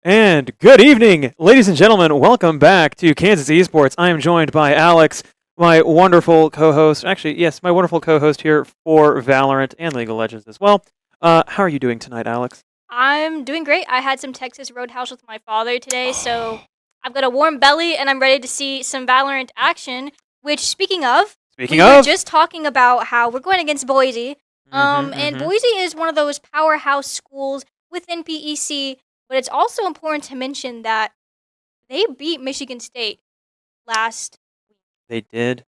And good evening, ladies and gentlemen. Welcome back to Kansas Esports. I am joined by Alex, my wonderful co-host. Actually, yes, my wonderful co-host here for Valorant and League of Legends as well. How are you doing tonight, Alex? I'm doing great. I had some Texas Roadhouse with my father today, so I've got a warm belly and I'm ready to see some Valorant action. Which, speaking of, Speaking we were of, just talking about how we're going against Boise. And mhm. Boise is one of those powerhouse schools within PEC, but it's also important to mention that they beat Michigan State last week. They did.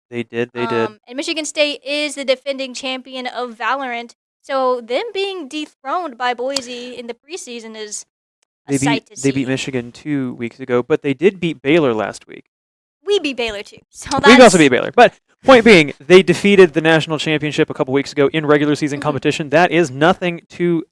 And Michigan State is the defending champion of Valorant, so them being dethroned by Boise in the preseason is a They beat sight to they beat see. Michigan 2 weeks ago, but they did beat Baylor last week. We beat Baylor too, so We also beat that's Baylor. But point being, they defeated the national championship a couple weeks ago in regular season Mhm. competition. That is nothing to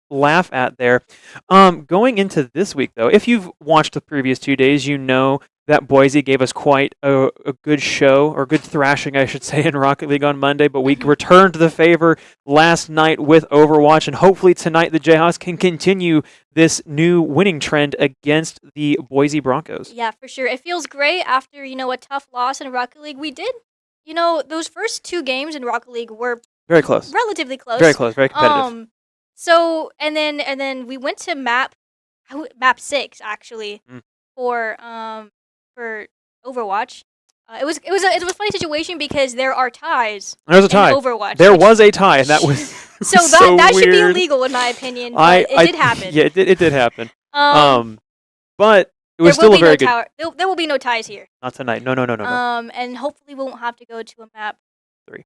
laugh at there. Going into this week, though, if you've watched the previous 2 days, you know that Boise gave us quite a good show, or good thrashing, I should say, in Rocket League on Monday. But we Mhm. returned the favor last night with Overwatch, and hopefully tonight the Jayhawks can continue this new winning trend against the Boise Broncos. Yeah, for sure. It feels great after a tough loss in Rocket League. We did, those first two games in Rocket League were Very close. relatively Very close. close. Very competitive. So and then we went to map 6 actually Mm. for Overwatch. It was a funny situation because there are ties There was a in tie. Overwatch. There which was a tie, and that was so that so that should be weird. illegal in my opinion, I, but it I, did happen. yeah, it did happen. Um, Um, but it there was will still a be no very good. tower. There will be no ties here. Not tonight. No. And hopefully we won't have to go to a map 3.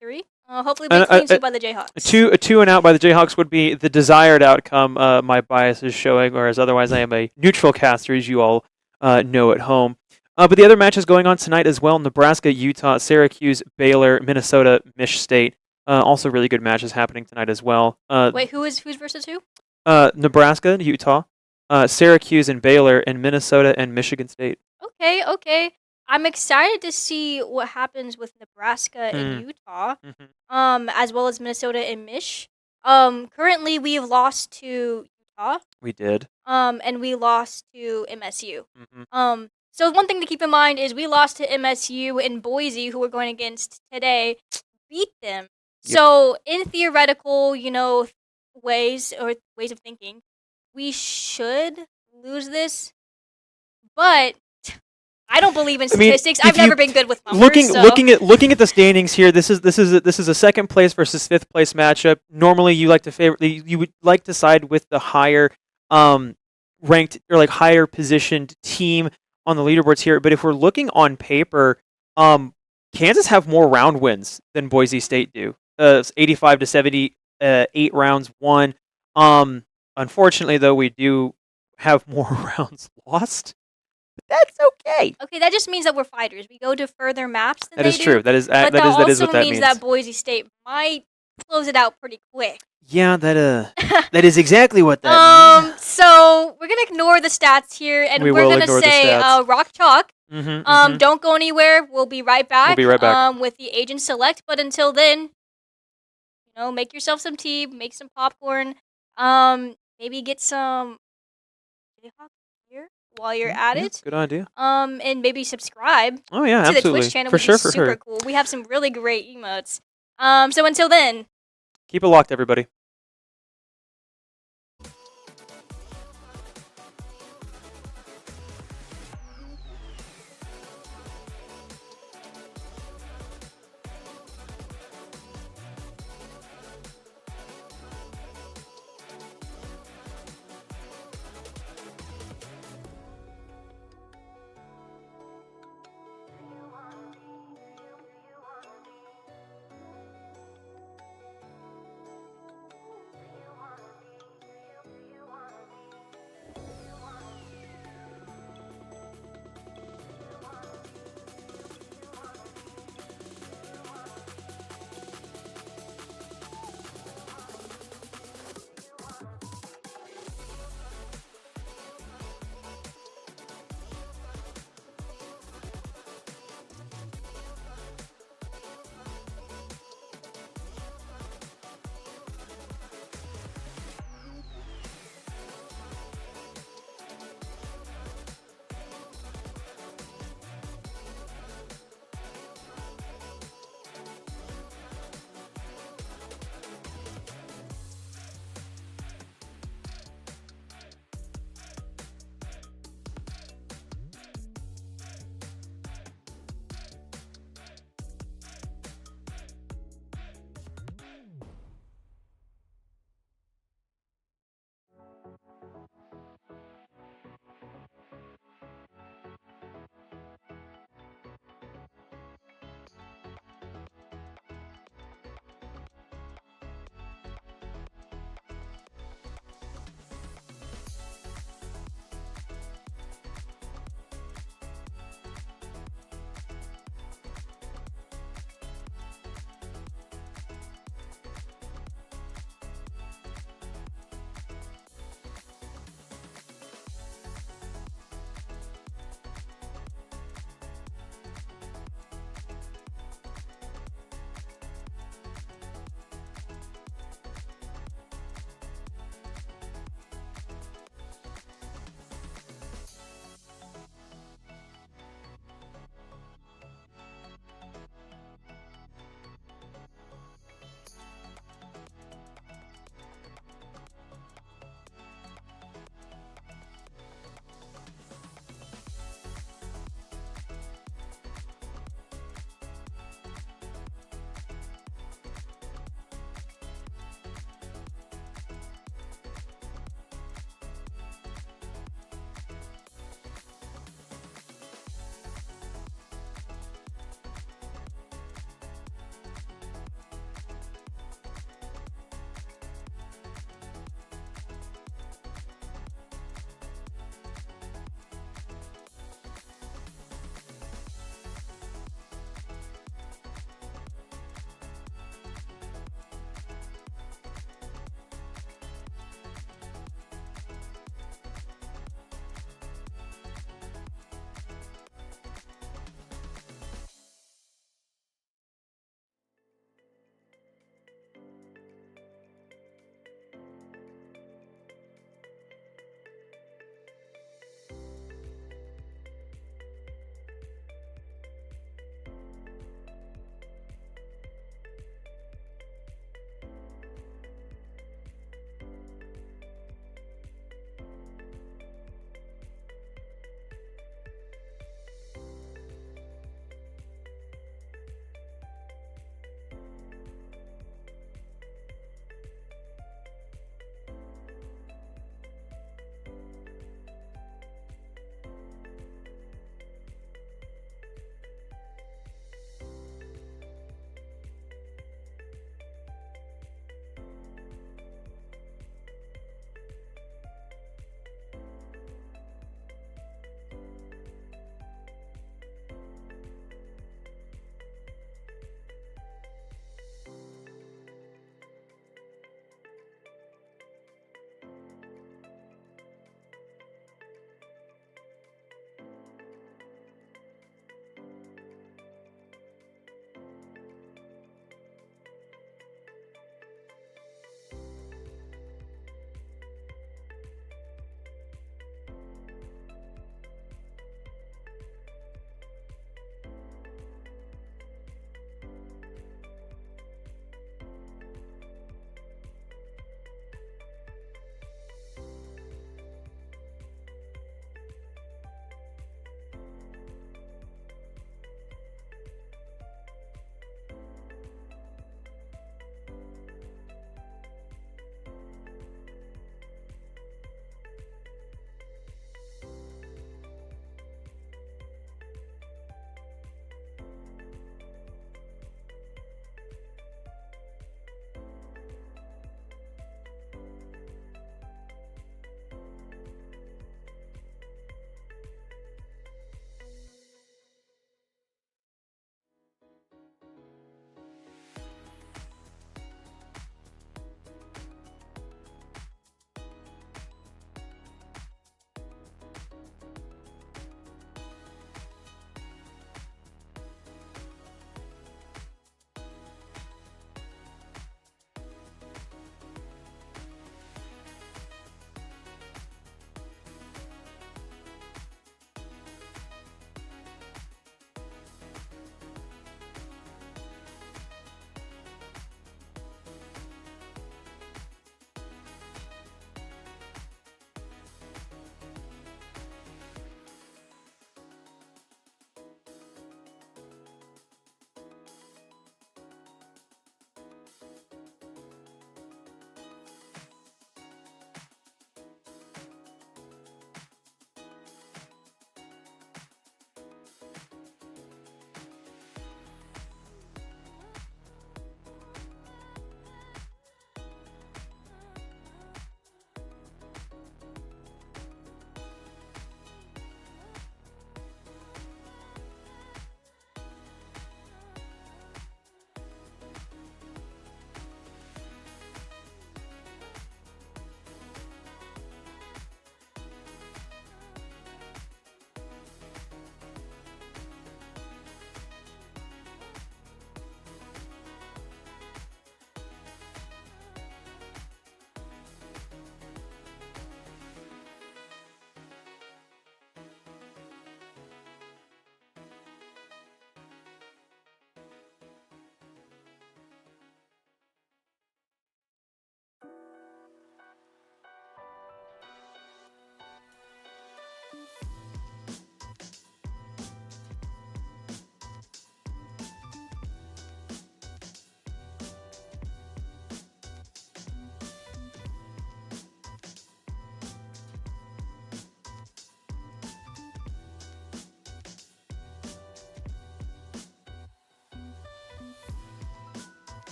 3. Hopefully we And clean sweep by the Jayhawks. a two and out by the Jayhawks would be the desired outcome. My bias is showing, whereas otherwise I am a neutral caster, as you all know at home. But the other matches going on tonight as well: Nebraska, Utah, Syracuse, Baylor, Minnesota, Mich State. Also, really good matches happening tonight as well. Wait, who's versus who? Nebraska, Utah, Syracuse and Baylor, and Minnesota and Michigan State. Okay. I'm excited to see what happens with Nebraska and Utah, Mhm. as well as Minnesota and Mich. Currently we've lost to Utah, We did. and we lost to MSU. Mhm. So one thing to keep in mind is we lost to MSU and Boise, who we're going against today, beat them. Yep. So in theoretical, ways of thinking, we should lose this, but I don't believe in I mean, statistics. I've if you never been good with numbers. looking so. looking at the standings here, this is a second place versus fifth place matchup. Normally, you like to favor you would like to side with the higher ranked, or like higher positioned team on the leaderboards here. But if we're looking on paper, Kansas have more round wins than Boise State do. It's 85 to 78 rounds won. Unfortunately, though, we do have more rounds lost. But that's okay. Okay, that just means that we're fighters. We go to further maps than That they is do. true. That is But that is also what that means means. that Boise State might close it out pretty quick. Yeah, that is exactly what that means. So we're gonna ignore the stats here, and We we're will gonna ignore the say stats. rock chalk. Mm-hmm. Don't go anywhere. We'll be right back. We'll be right back. With the agent select. But until then, make yourself some tea, make some popcorn. Maybe get some Jayhawk here while you're at it. Good idea. And maybe subscribe Oh yeah, to the absolutely. Twitch channel, For which sure, is for super sure. cool. We have some really great emotes. So until then. Keep it locked, everybody.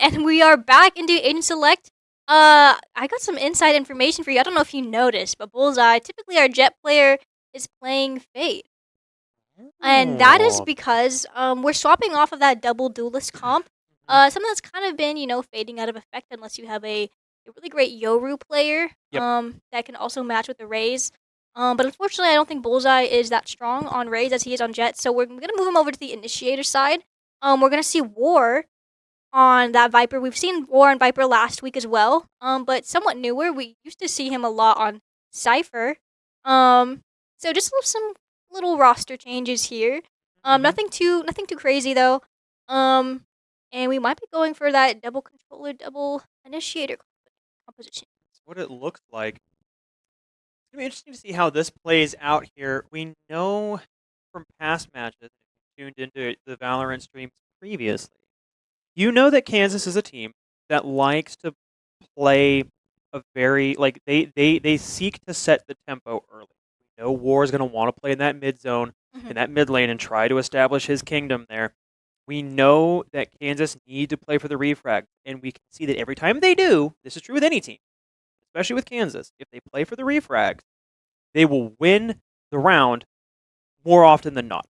And we are back into Agent Select. I got some inside information for you. I don't know if you noticed, but Bullseye, typically our Jet player is playing Fade. And that is because we're swapping off of that double duelist comp. Something that's kind of been, fading out of effect unless you have a really great Yoru player that can also match with the Raze. But unfortunately, I don't think Bullseye is that strong on Raze as he is on Jet, so we're going to move him over to the Initiator side. We're going to see War on that Viper. We've seen War on Viper last week as well, but somewhat newer. We used to see him a lot on Cypher. So just some little roster changes here. Nothing too crazy though. And we might be going for that double controller, double initiator composition. That's what it looks like. It's gonna be interesting to see how this plays out here. We know from past matches, if you tuned into the Valorant streams previously, you know that Kansas is a team that likes to play a very they seek to set the tempo early. We know War is gonna want to play in that mid zone, in that mid lane, and try to establish his kingdom there. We know that Kansas need to play for the refrag, and we can see that every time they do, this is true with any team, especially with Kansas, if they play for the refrags, they will win the round more often than not.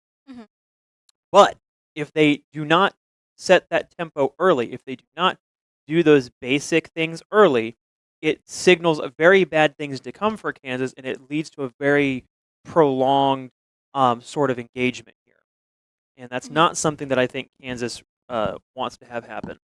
But if they do not set that tempo early, if they do not do those basic things early, it signals a very bad things to come for Kansas, and it leads to a very prolonged sort of engagement here. And that's not something that I think Kansas wants to have happen.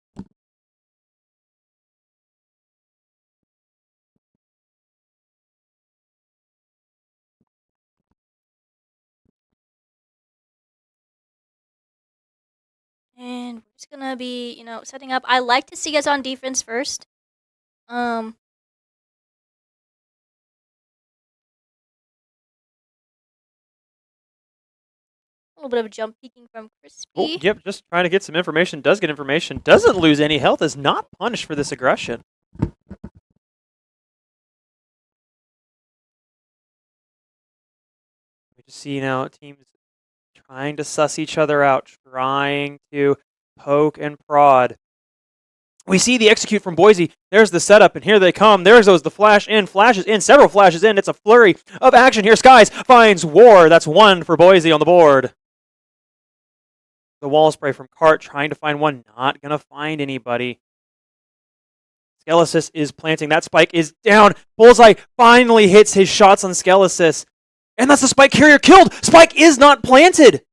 And we're just gonna be, setting up. I like to see us on defense first. A little bit of jump peeking from Crispy. Oh, yep, just trying to get some information. Does get information. Doesn't lose any health. Is not punished for this aggression. We just see now teams trying to suss each other out, trying to poke and prod. We see the execute from Boise. There's the setup, and here they come. There's the flashes in, several flashes in. It's a flurry of action here. Skies finds War. That's one for Boise on the board. The wall spray from Cart, trying to find one. Not going to find anybody. Skelesis is planting. That spike is down. Bullseye finally hits his shots on Skelesis. And that's the spike carrier killed. Spike is not planted.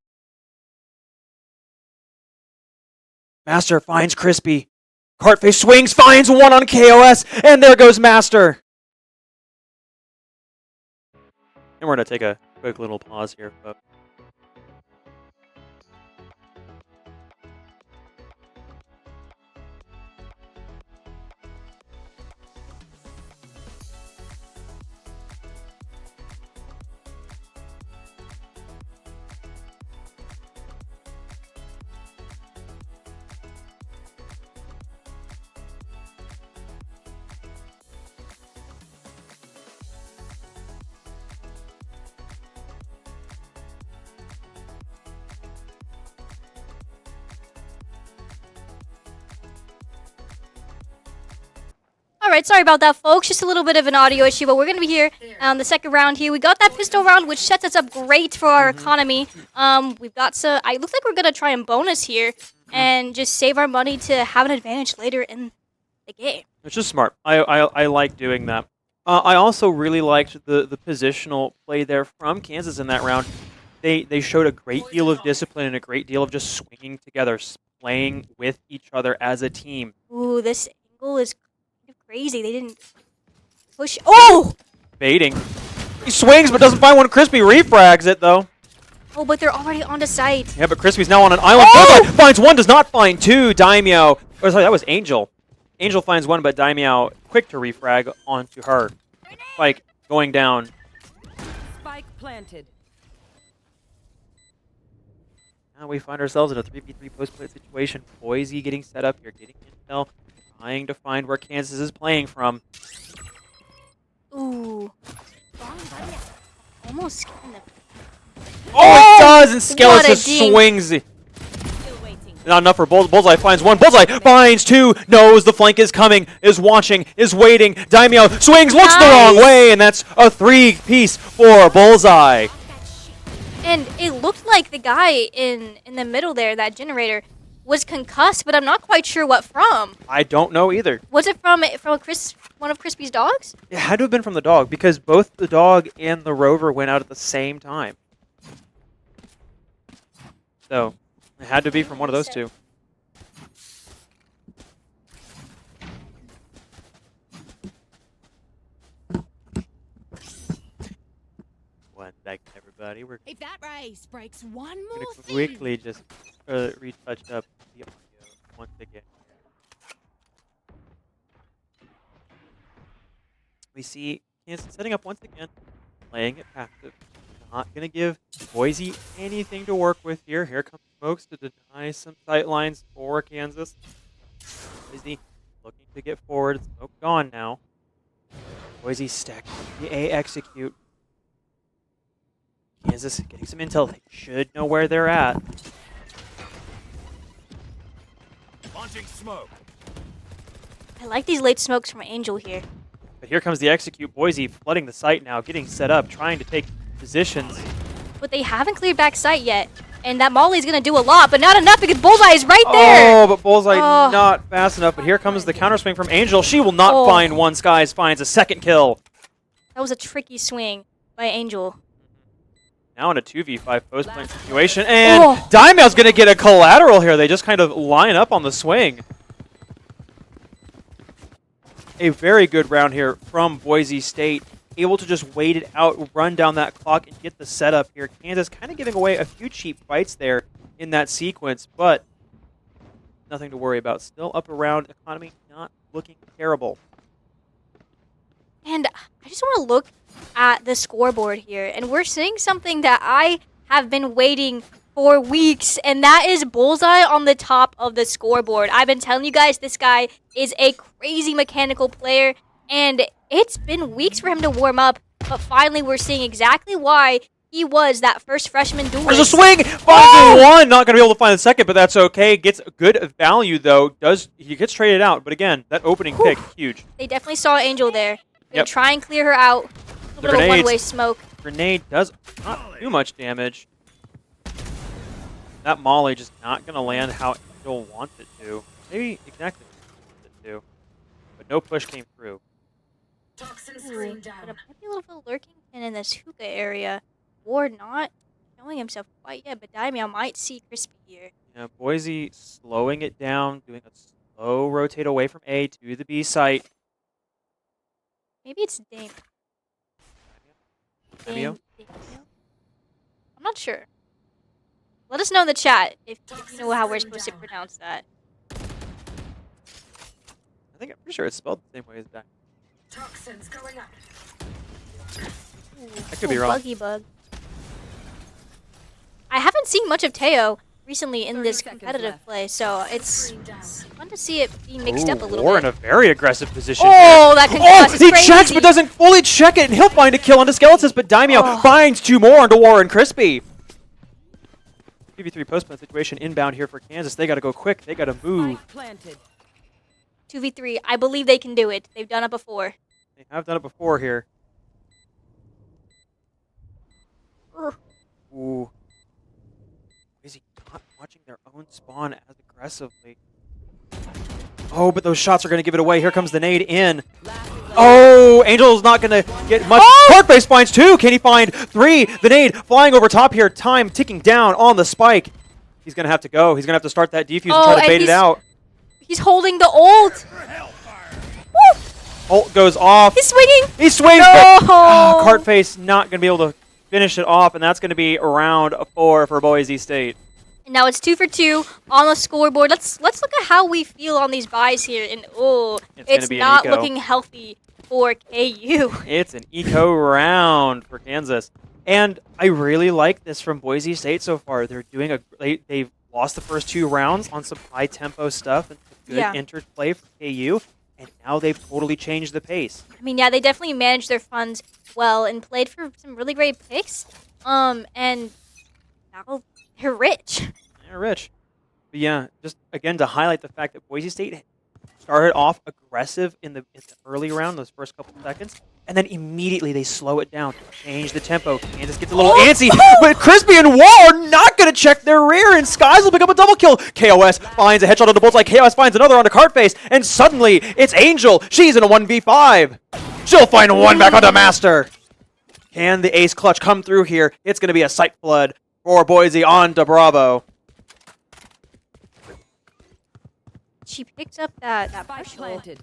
Master finds Crispy. Cartface swings, finds one on KOS, and there goes Master. And we're going to take a quick little pause here, folks. Alright, sorry about that, folks. Just a little bit of an audio issue, but we're going to be here on the second round here. We got that pistol round, which sets us up great for our economy. We've got some... It looks like we're going to try and bonus here and just save our money to have an advantage later in the game. Which is smart. I like doing that. I also really liked the positional play there from Kansas in that round. They showed a great deal of discipline and a great deal of just swinging together, playing with each other as a team. Ooh, this angle is crazy. They didn't push. Oh! Baiting. He swings but doesn't find one. Crispy refrags it though. Oh, but they're already on the site. Yeah, but Crispy's now on an island. Oh! Finds one, does not find two. Daimyo. Oh, sorry, that was Angel. Angel finds one, but Daimyo quick to refrag onto her. Spike going down. Spike planted. Now we find ourselves in a 3v3 post-play situation. Boise getting set up here, getting intel. Trying to find where Kansas is playing from. Ooh. Almost getting them. Oh, it does! And Skelesis swings. Still waiting. Not enough for Bullseye finds one. Bullseye finds two. Knows the flank is coming. Is watching. Is waiting. Daimyo swings. Looks the wrong way. And that's a 3-piece for Bullseye. And it looked like the guy in the middle there, that generator, was concussed, but I'm not quite sure what from. I don't know either. Was it from one of Crispy's dogs? It had to have been from the dog because both the dog and the rover went out at the same time. So it had to be from one of those two. One second, everybody. We're If that race breaks one more going to thing. quickly just retouch up the audio once again. We see Kansas setting up once again, playing it passive. Not going to give Boise anything to work with here. Here comes Smokes to deny some sight lines for Kansas. Boise looking to get forward. Smoke gone now. Boise stacking the A execute. Kansas getting some intel. They should know where they're at. Launching smoke. I like these late smokes from Angel here. But here comes the execute. Boise flooding the site now, getting set up, trying to take positions. But they haven't cleared back sight yet. And that Molly's going to do a lot, but not enough because Bullseye is right there. Oh, but Bullseye not fast enough. But here comes the counter swing from Angel. She will not find one. Skies finds a second kill. That was a tricky swing by Angel. Now in a 2v5 post-plant situation. And Daimyo's going to get a collateral here. They just kind of line up on the swing. A very good round here from Boise State. Able to just wait it out, run down that clock, and get the setup here. Kansas kind of giving away a few cheap fights there in that sequence, but nothing to worry about. Still up around. Economy not looking terrible. And I just want to look at the scoreboard here, and we're seeing something that I have been waiting for weeks, and that is Bullseye on the top of the scoreboard. I've been telling you guys this guy is a crazy mechanical player, and it's been weeks for him to warm up, but finally we're seeing exactly why he was that first freshman duelist. There's a swing! Finds one! Not going to be able to find the second, but that's okay. Gets good value, though. He gets traded out, but again, that opening pick, huge. They definitely saw Angel there. They Yep. try and clear her out. A little bit of one-way smoke. Grenade does not do much damage. That Molly just not going to land how Angel wants it to. Maybe exactly what he wants it to. But no push came through. But it might be a little bit lurking in this hookah area. Ward not showing himself quite yet, but Daimyo might see Crispy here. Yeah, Boise slowing it down, doing a slow rotate away from A to the B site. Maybe it's Dame. Daimyo? I'm not sure. Let us know in the chat if you know how we're supposed to pronounce that. I'm pretty sure it's spelled the same way as that. Toxins going up. I could be wrong. Buggy bug. I haven't seen much of Teo recently in 30 this seconds competitive left. play, so it's fun to see it being mixed up a little War bit. in a very aggressive position. Oh, that concuss is he crazy. checks but doesn't fully check it, and he'll find a kill onto Skeletons, but Daimyo finds two more onto War and Crispy. 2v3 post-plant situation inbound here for Kansas. They got to go quick. They got to move. Spike planted. 2v3. I believe they can do it. They've done it before. They have done it before here. Ooh. Is he not watching their own spawn as aggressively? Oh, but those shots are going to give it away. Here comes the nade in. Oh, Angel's not going to get much. Clarkface finds two. Can he find three? The nade flying over top here. Time ticking down on the spike. He's going to have to go. He's going to have to start that defuse and try to bait it out. He's holding the ult. Woo! Ult goes off. He's swinging. He swings, No! but Cartface not going to be able to finish it off, and that's going to be round 4 for Boise State. And now it's 2 for 2 on the scoreboard. Let's look at how we feel on these buys here. And it's be an not eco. looking healthy for KU. It's an eco round for Kansas. And I really like this from Boise State so far. They're doing they've lost the first 2 rounds on some high tempo stuff and good interplay for KU, and now they've totally changed the pace. I mean, yeah, they definitely managed their funds well and played for some really great picks. And now they're rich. They're rich. But yeah, just again to highlight the fact that Boise State started off aggressive in the early round, those first couple seconds, and then immediately they slow it down, change the tempo. Kansas gets a little antsy, but Crispy and Wall are not going to check their rear, and Skies will pick up a double kill. KOS finds a headshot on the Bullseye. KOS finds another on the Cartface, and suddenly it's Angel. She's in a 1v5. She'll find one back onto Master. Can the ace clutch come through here? It's going to be a sight flood for Boise on to Bravo. She picks up that Spike partial. planted.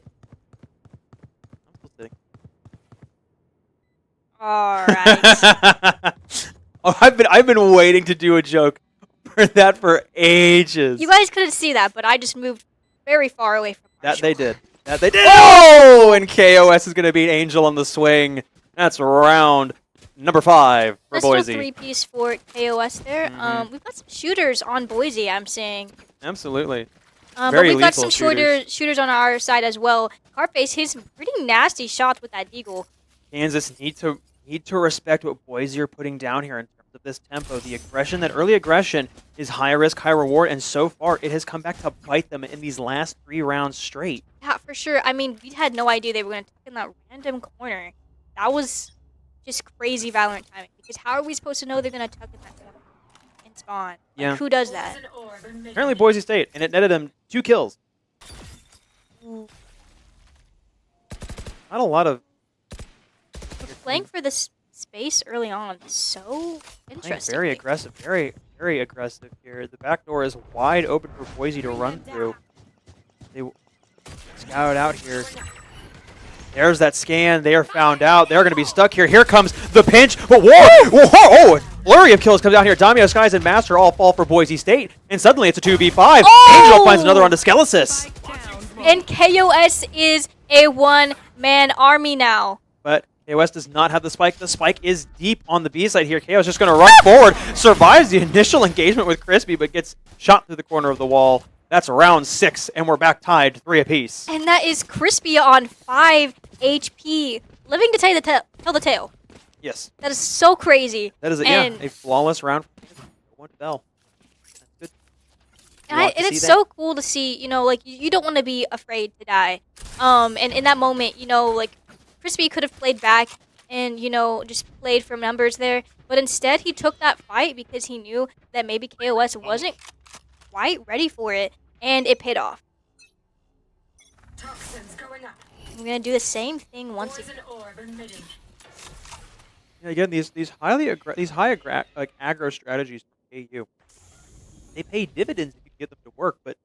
All right. Oh, I've been waiting to do a joke for that for ages. You guys couldn't see that, but I just moved very far away from That partial. they did. That they did. Oh, and KOS is going to beat Angel on the swing. That's round number 5 for Let's Boise. do 3-piece for KOS there. Mhm. We've got some shooters on Boise, I'm saying. Absolutely. But Very we've got lethal some shooters. shooters on our side as well. Carface hits some pretty nasty shots with that deagle. Kansas need to respect what Boise are putting down here in terms of this tempo. The aggression, that early aggression, is high risk, high reward, and so far it has come back to bite them in these last 3 rounds straight. Yeah, for sure. I mean, we had no idea they were going to take in that random corner. That was just crazy Valorant timing. Because how are we supposed to know they're going to tuck in that corner and spawn? Like, Yeah. who does that? Apparently Boise State, and it netted them 2 kills. Not a lot of Playing for this space early on is so playing interesting. very aggressive, very aggressive here. The back door is wide open for Boise to run through. They scout out here. There's that scan. They are found out. They're going to be stuck here. Here comes the pinch. But War! Whoa! Oh, a flurry of kills comes down here. Damio, Skies, and Master all fall for Boise State. And suddenly it's a 2v5. Oh! Angel finds another on Skelesis. And KOS is a one-man army now. But KOS does not have the spike. The spike is deep on the B side here. KOS just going to run forward. Survives the initial engagement with Crispy, but gets shot through the corner of the wall. That's round 6, and we're back tied 3 apiece. And that is Crispy on 5 HP. Living to tell the tale. Yes. That is so crazy. That is And- a flawless round. One fell. That's good. And, You want to it's see that? so cool to see, like, you don't want to be afraid to die. And in that moment, like, Crispy could have played back and, just played for numbers there. But instead, he took that fight because he knew that maybe KOS wasn't quite ready for it. And it paid off. Toxins going up. I'm going to do the same thing once again. Poison orb emitting. Yeah, again, these high aggro strategies for KU, they pay dividends if you get them to work. But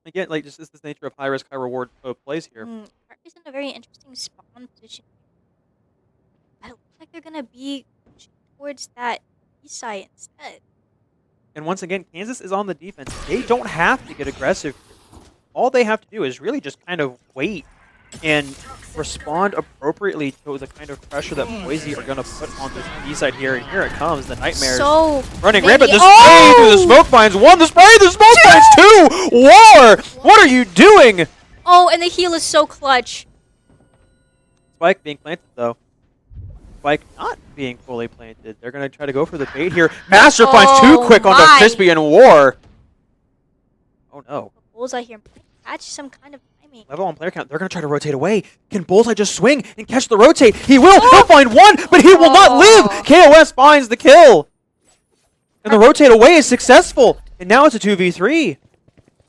again, just this nature of high risk, high reward plays here. Park is in a very interesting spawn position. It looks like they're going to be pushing towards that east side instead. And once again, Kansas is on the defense. They don't have to get aggressive. All they have to do is really just kind of wait and respond appropriately to the kind of pressure that Boise are going to put on this B side here. And here it comes, the Nightmares So running many- rampant. The spray through the smoke finds 1. The spray, the smoke finds 2. War! What are you doing? Oh, and the heal is so clutch. Spike being planted, though. Spike not being fully planted. They're going to try to go for the bait here. Master finds 2 quick onto my. Crispy and War. Oh, no. Bullseye here might catch some kind of timing. Level on player count. They're going to try to rotate away. Can Bullseye just swing and catch the rotate? He will. He'll find 1, but he will not live. KOS finds the kill. And the rotate away is successful. And now it's a 2v3.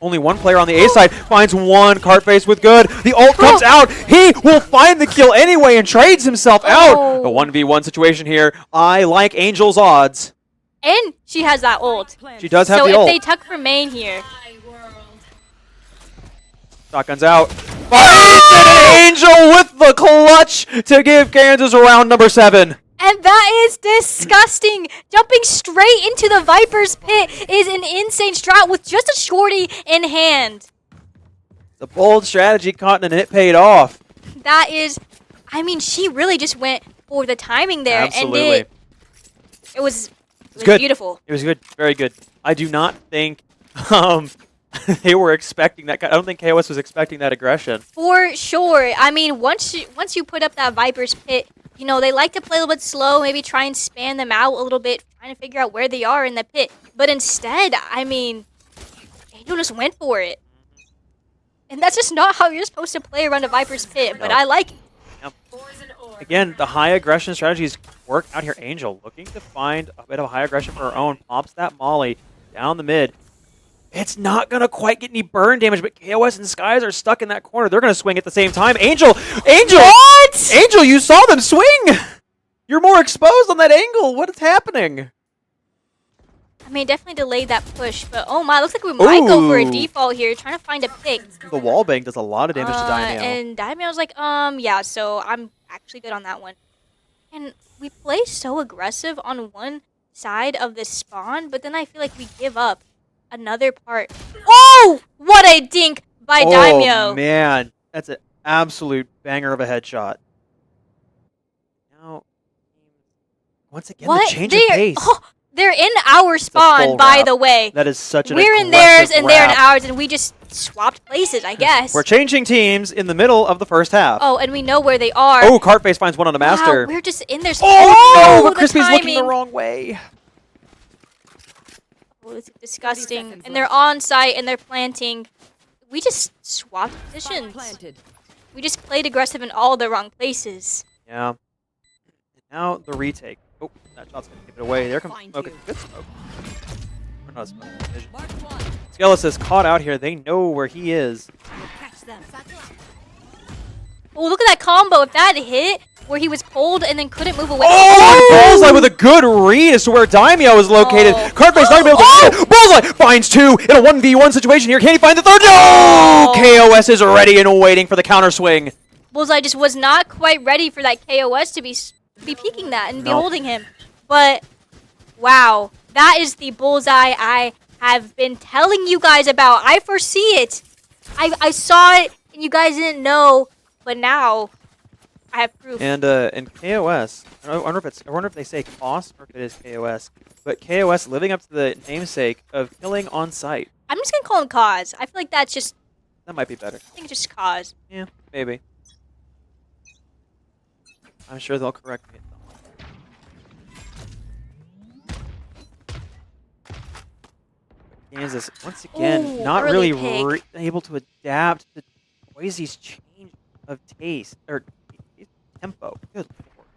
Only 1 player on the A side finds 1. Cartface with good. The ult comes out. He will find the kill anyway and trades himself out. A 1v1 situation here. I like Angel's odds. And she has that ult. She does have So the if ult. they tuck for main here, My world. Shotgun's out. Finds an Angel with the clutch to give Kansas round number 7. and that is disgusting. Jumping straight into the Viper's pit is an insane strat with just a shorty in hand. The bold strategy, caught and it paid off. That is, I mean, she really just went for the timing there. Absolutely. And it was good. beautiful. It was good. Very good. I do not think they were expecting that. I don't think KOS was expecting that aggression. For sure. I mean, once you put up that Viper's pit, they like to play a little bit slow, maybe try and span them out a little bit, trying to figure out where they are in the pit. But instead, I mean, He'll just went for it. And that's just not how you're supposed to play around a Viper's Pit, but No. I like it. Again, the high aggression strategies work out here. Angel looking to find a bit of high aggression for her own. Pops that molly down the mid. It's not going to quite get any burn damage, but KOS and Skies are stuck in that corner. They're going to swing at the same time. Angel! What? Angel, you saw them swing! You're more exposed on that angle. What is happening? I mean, definitely delayed that push, but oh my, looks like we might go for a Ooh. default here, trying to find a pick. The wall bang does a lot of damage to Daimyo. And Daimyo's like, yeah, so I'm actually good on that one. And we play so aggressive on one side of this spawn, but then I feel like we give up another part. Oh! What a dink by Daimyo! Oh, man. That's an absolute banger of a headshot. Now, once again, the change of pace. Oh, they're in our full spawn, by wrap. the way. That is such an We're in aggressive theirs and they're in wrap. ours, and we just swapped places, I guess. We're changing teams in the middle of the first half. Oh, and we know where they are. Oh, Cartface finds one on the master. Wow, we're just in there. Oh, but the Crispy's looking the timing. wrong way. Oh, it's disgusting. And they're on site and they're planting. We just swapped positions. We just played aggressive in all the wrong places. Yeah. And now the retake. Oh, that shot's going to give it away. There comes smoke. It's good smoke. Or not smoke. Vision. Skelis is caught out here. They know where he is. Oh, look at that combo. If that hit, where he was pulled and then couldn't move away. Oh, and Bullseye with a good read as to where Daimyo is located. Oh. Cartface not going to be able to get it. Bullseye finds two in a 1v1 situation here. Can he find the third? No! Oh. KOS is ready and waiting for the counter swing. Bullseye just was not quite ready for that KOS to be peeking that and be No. holding him. But, wow. That is the Bullseye I have been telling you guys about. I foresee it. I saw it and you guys didn't know. But now, I have proof. And KOS, I wonder if they say cost or if it is KOS. But KOS living up to the namesake of killing on site. I'm just going to call him Cause. I feel like that's just, That might be better. I think it's just Cause. Yeah, maybe. I'm sure they'll correct me. Kansas, once again, Ooh, not early really pick. able to adapt to Boise's change of taste, or tempo. Good lord.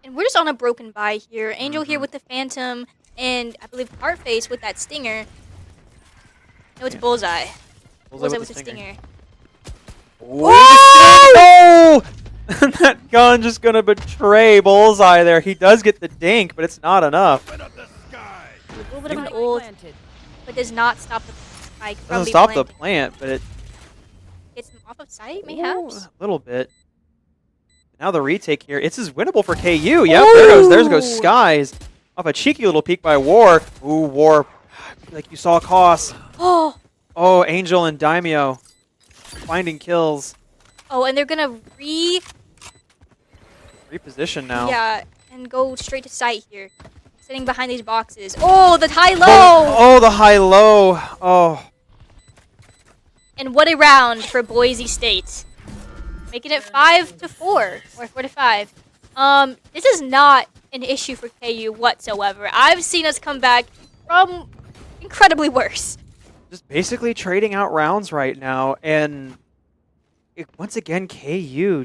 And we're just on a broken buy here. Angel here Mhm. with the Phantom, and I believe Heartface with that Stinger. No, it's Yeah. Bullseye. Bullseye with the Stinger. Oh! No! That gun just gonna betray Bullseye there. He does get the dink, but it's not enough. Open up the sky. A little bit of an ult, but does not stop the spike from Doesn't being stop the planted. plant, but it Gets him off of sight, Ooh, mayhaps? a little bit. Now the retake here. It's as winnable for KU. Yep, there goes Ooh. Skies. Off a cheeky little peek by War. Ooh, War. Like you saw Koss. Oh, Oh, Angel and Daimyo. Finding kills. oh, and they're gonna Reposition now. yeah, and go straight to sight here. Sitting behind these boxes. Oh, the high-low! Oh, the high-low. Oh. And what a round for Boise State. Making it 5-4 or 4-5. This is not an issue for KU whatsoever. I've seen us come back from incredibly worse. Just basically trading out rounds right now. And once again, KU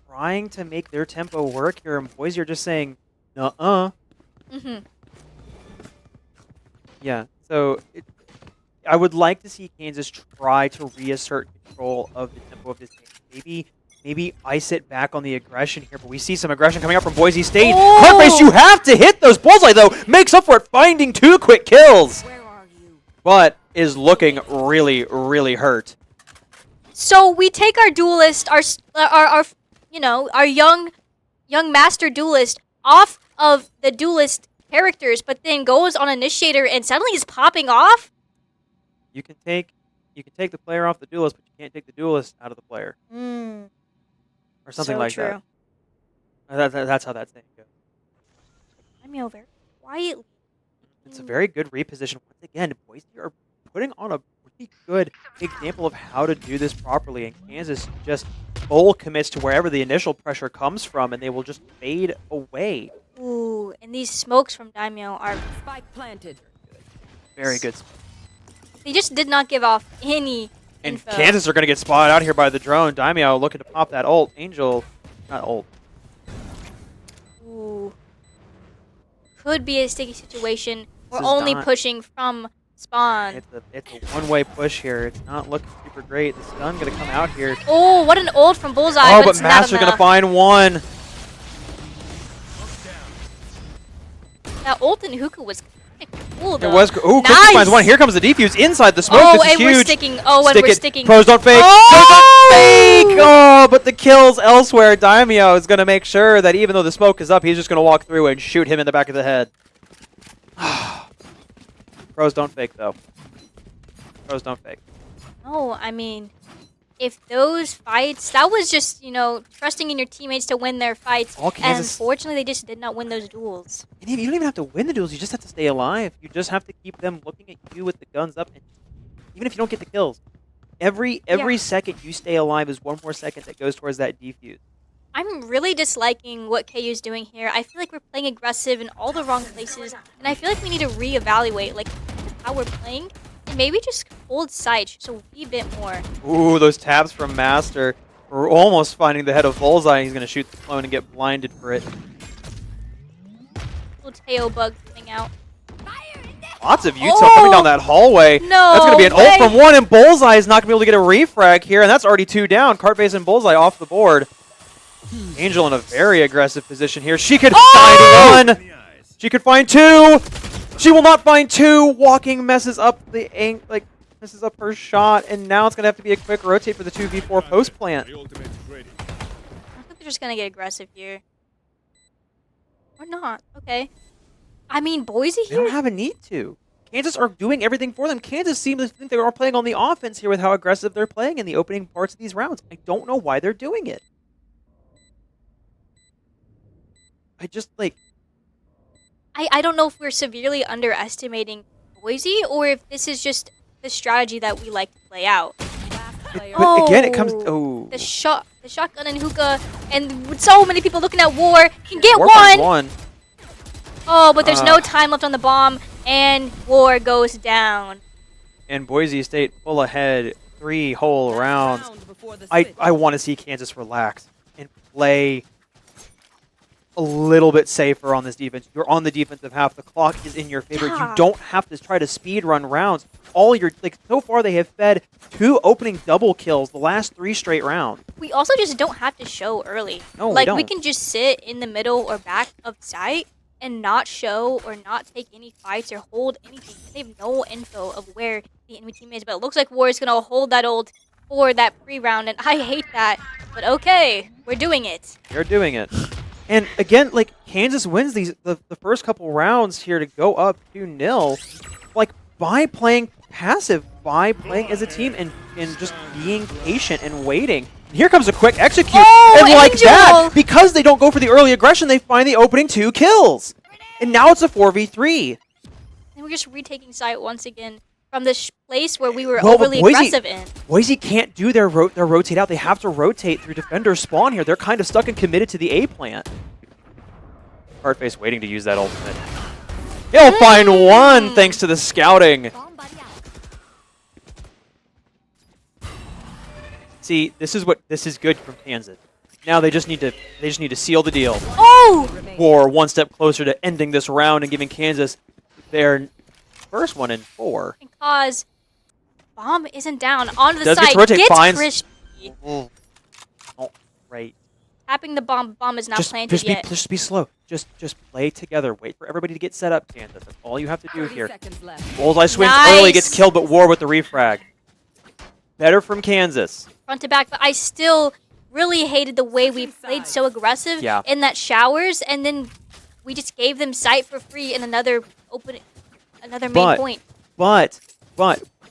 trying to make their tempo work here. And Boise are just saying, nuh-uh. Mm-hmm. Yeah, so I would like to see Kansas try to reassert control of the tempo of this game. Maybe ice it back on the aggression here, but we see some aggression coming up from Boise State. Oh! Cartface, you have to hit those. Bullseye, though, makes up for it, finding two quick kills. But is looking really, really hurt. So we take our duelist, our you know, our young master duelist off of the duelist characters, but then goes on initiator and suddenly is popping off. You can take the player off the duelist, but you can't take the duelist out of the player. Or something So like true. that. That's how that thing goes. I'm over quietly. It's a very good reposition. Once again, Boise are putting on a really good example of how to do this properly, and Kansas just full commits to wherever the initial pressure comes from, and they will just fade away. Ooh, and these smokes from Daimyo are Spike planted. Very good. They just did not give off any And info. Kansas are going to get spotted out here by the drone. Daimyo looking to pop that ult. Angel, not ult. Ooh. Could be a sticky situation. We're is only not- pushing from spawn. It's a one-way push here. It's not looking super great. The stun going to come out here. Oh, what an ult from Bullseye. Oh, but it's not Master going to enough. find one. That ult in Hookah was kinda cool, though. It was. Ooh, Christian Nice! finds one. Here comes the defuse inside the smoke. Oh, This is and huge. we're sticking. Oh, and Stick we're it. sticking. Pros don't fake. Oh! Pros don't fake. Oh, but the kills elsewhere. Daimyo is going to make sure that even though the smoke is up, he's just going to walk through and shoot him in the back of the head. Pros don't fake, though. Pros don't fake. No, I mean, if those fights, that was just, you know, trusting in your teammates to win their fights. All And Kansas- unfortunately, they just did not win those duels. And you don't even have to win the duels. You just have to stay alive. You just have to keep them looking at you with the guns up. And even if you don't get the kills, every Yeah. second you stay alive is one more second that goes towards that defuse. I'm really disliking what KU's doing here. I feel like we're playing aggressive in all the wrong places, and I feel like we need to reevaluate like how we're playing and maybe just hold sight just a wee bit more. Ooh, those tabs from Master. We're almost finding the head of Bullseye. He's going to shoot the clone and get blinded for it. Little Teo bug coming out. Lots of Utah coming down that hallway. No That's going to be an ult way. from one, and Bullseye is not going to be able to get a refrag here, and that's already 2 down. Cartbase and Bullseye off the board. Angel in a very aggressive position here. She could find one. In the eyes. She could find 2. She will not find 2. Walking messes up the messes up her shot, and now it's going to have to be a quick rotate for the 2v4 post plant. The ultimate is ready. I think they're just gonna get aggressive here. Or not. Okay. I mean, Boise They don't here? have a need to. Kansas are doing everything for them. Kansas seems to think they are playing on the offense here with how aggressive they're playing in the opening parts of these rounds. I don't know why they're doing it. I just, like... I don't know if we're severely underestimating Boise or if this is just the strategy that we like to play out. But again, it comes... Oh. The shotgun and hookah, and with so many people looking at War, can get War one! finds one. Oh, but there's no time left on the bomb, and War goes down. And Boise State full ahead. 3 whole rounds. I want to see Kansas relax and play a little bit safer on this defense. You're on the defensive half. The clock is in your favor. Yeah. You don't have to try to speed run rounds. So far they have fed 2 opening double kills the last 3 straight rounds. We also just don't have to show early. No, we like, don't. we can just sit in the middle or back of sight and not show or not take any fights or hold anything. They have no info of where the enemy team is, but it looks like War is going to hold that ult for that pre-round, and I hate that. But okay, we're doing it. They're doing it. And again, like, Kansas wins the first couple rounds here to go up 2-0, like, by playing passive, by playing as a team and just being patient and waiting. And here comes a quick execute, Oh, and like Angel! that, because they don't go for the early aggression, they find the opening 2 kills. And now it's a 4v3. And we're just retaking sight once again from this place where we were Well, but overly Boise- aggressive in. Boise can't do their rotate out. They have to rotate through defender spawn here. They're kind of stuck and committed to the A plant. Hardface waiting to use that ultimate. He'll find one thanks to the scouting. See, this is good from Kansas. Now they just need to seal the deal. Oh! War one step closer to ending this round and giving Kansas their first one in 4. Because bomb isn't down. Onto the Does get side. to rotate, Gets finds- crispy. Oh, right. Tapping the bomb. Bomb is not planted just yet. be slow. Just play together. Wait for everybody to get set up, Kansas. That's all you have to do here. Bullseye swings early, gets Nice. killed, but War with the refrag. Better from Kansas. Front to back, but I still really hated the way we played so aggressive Yeah. in that showers, and then we just gave them sight for free in another main But- point. But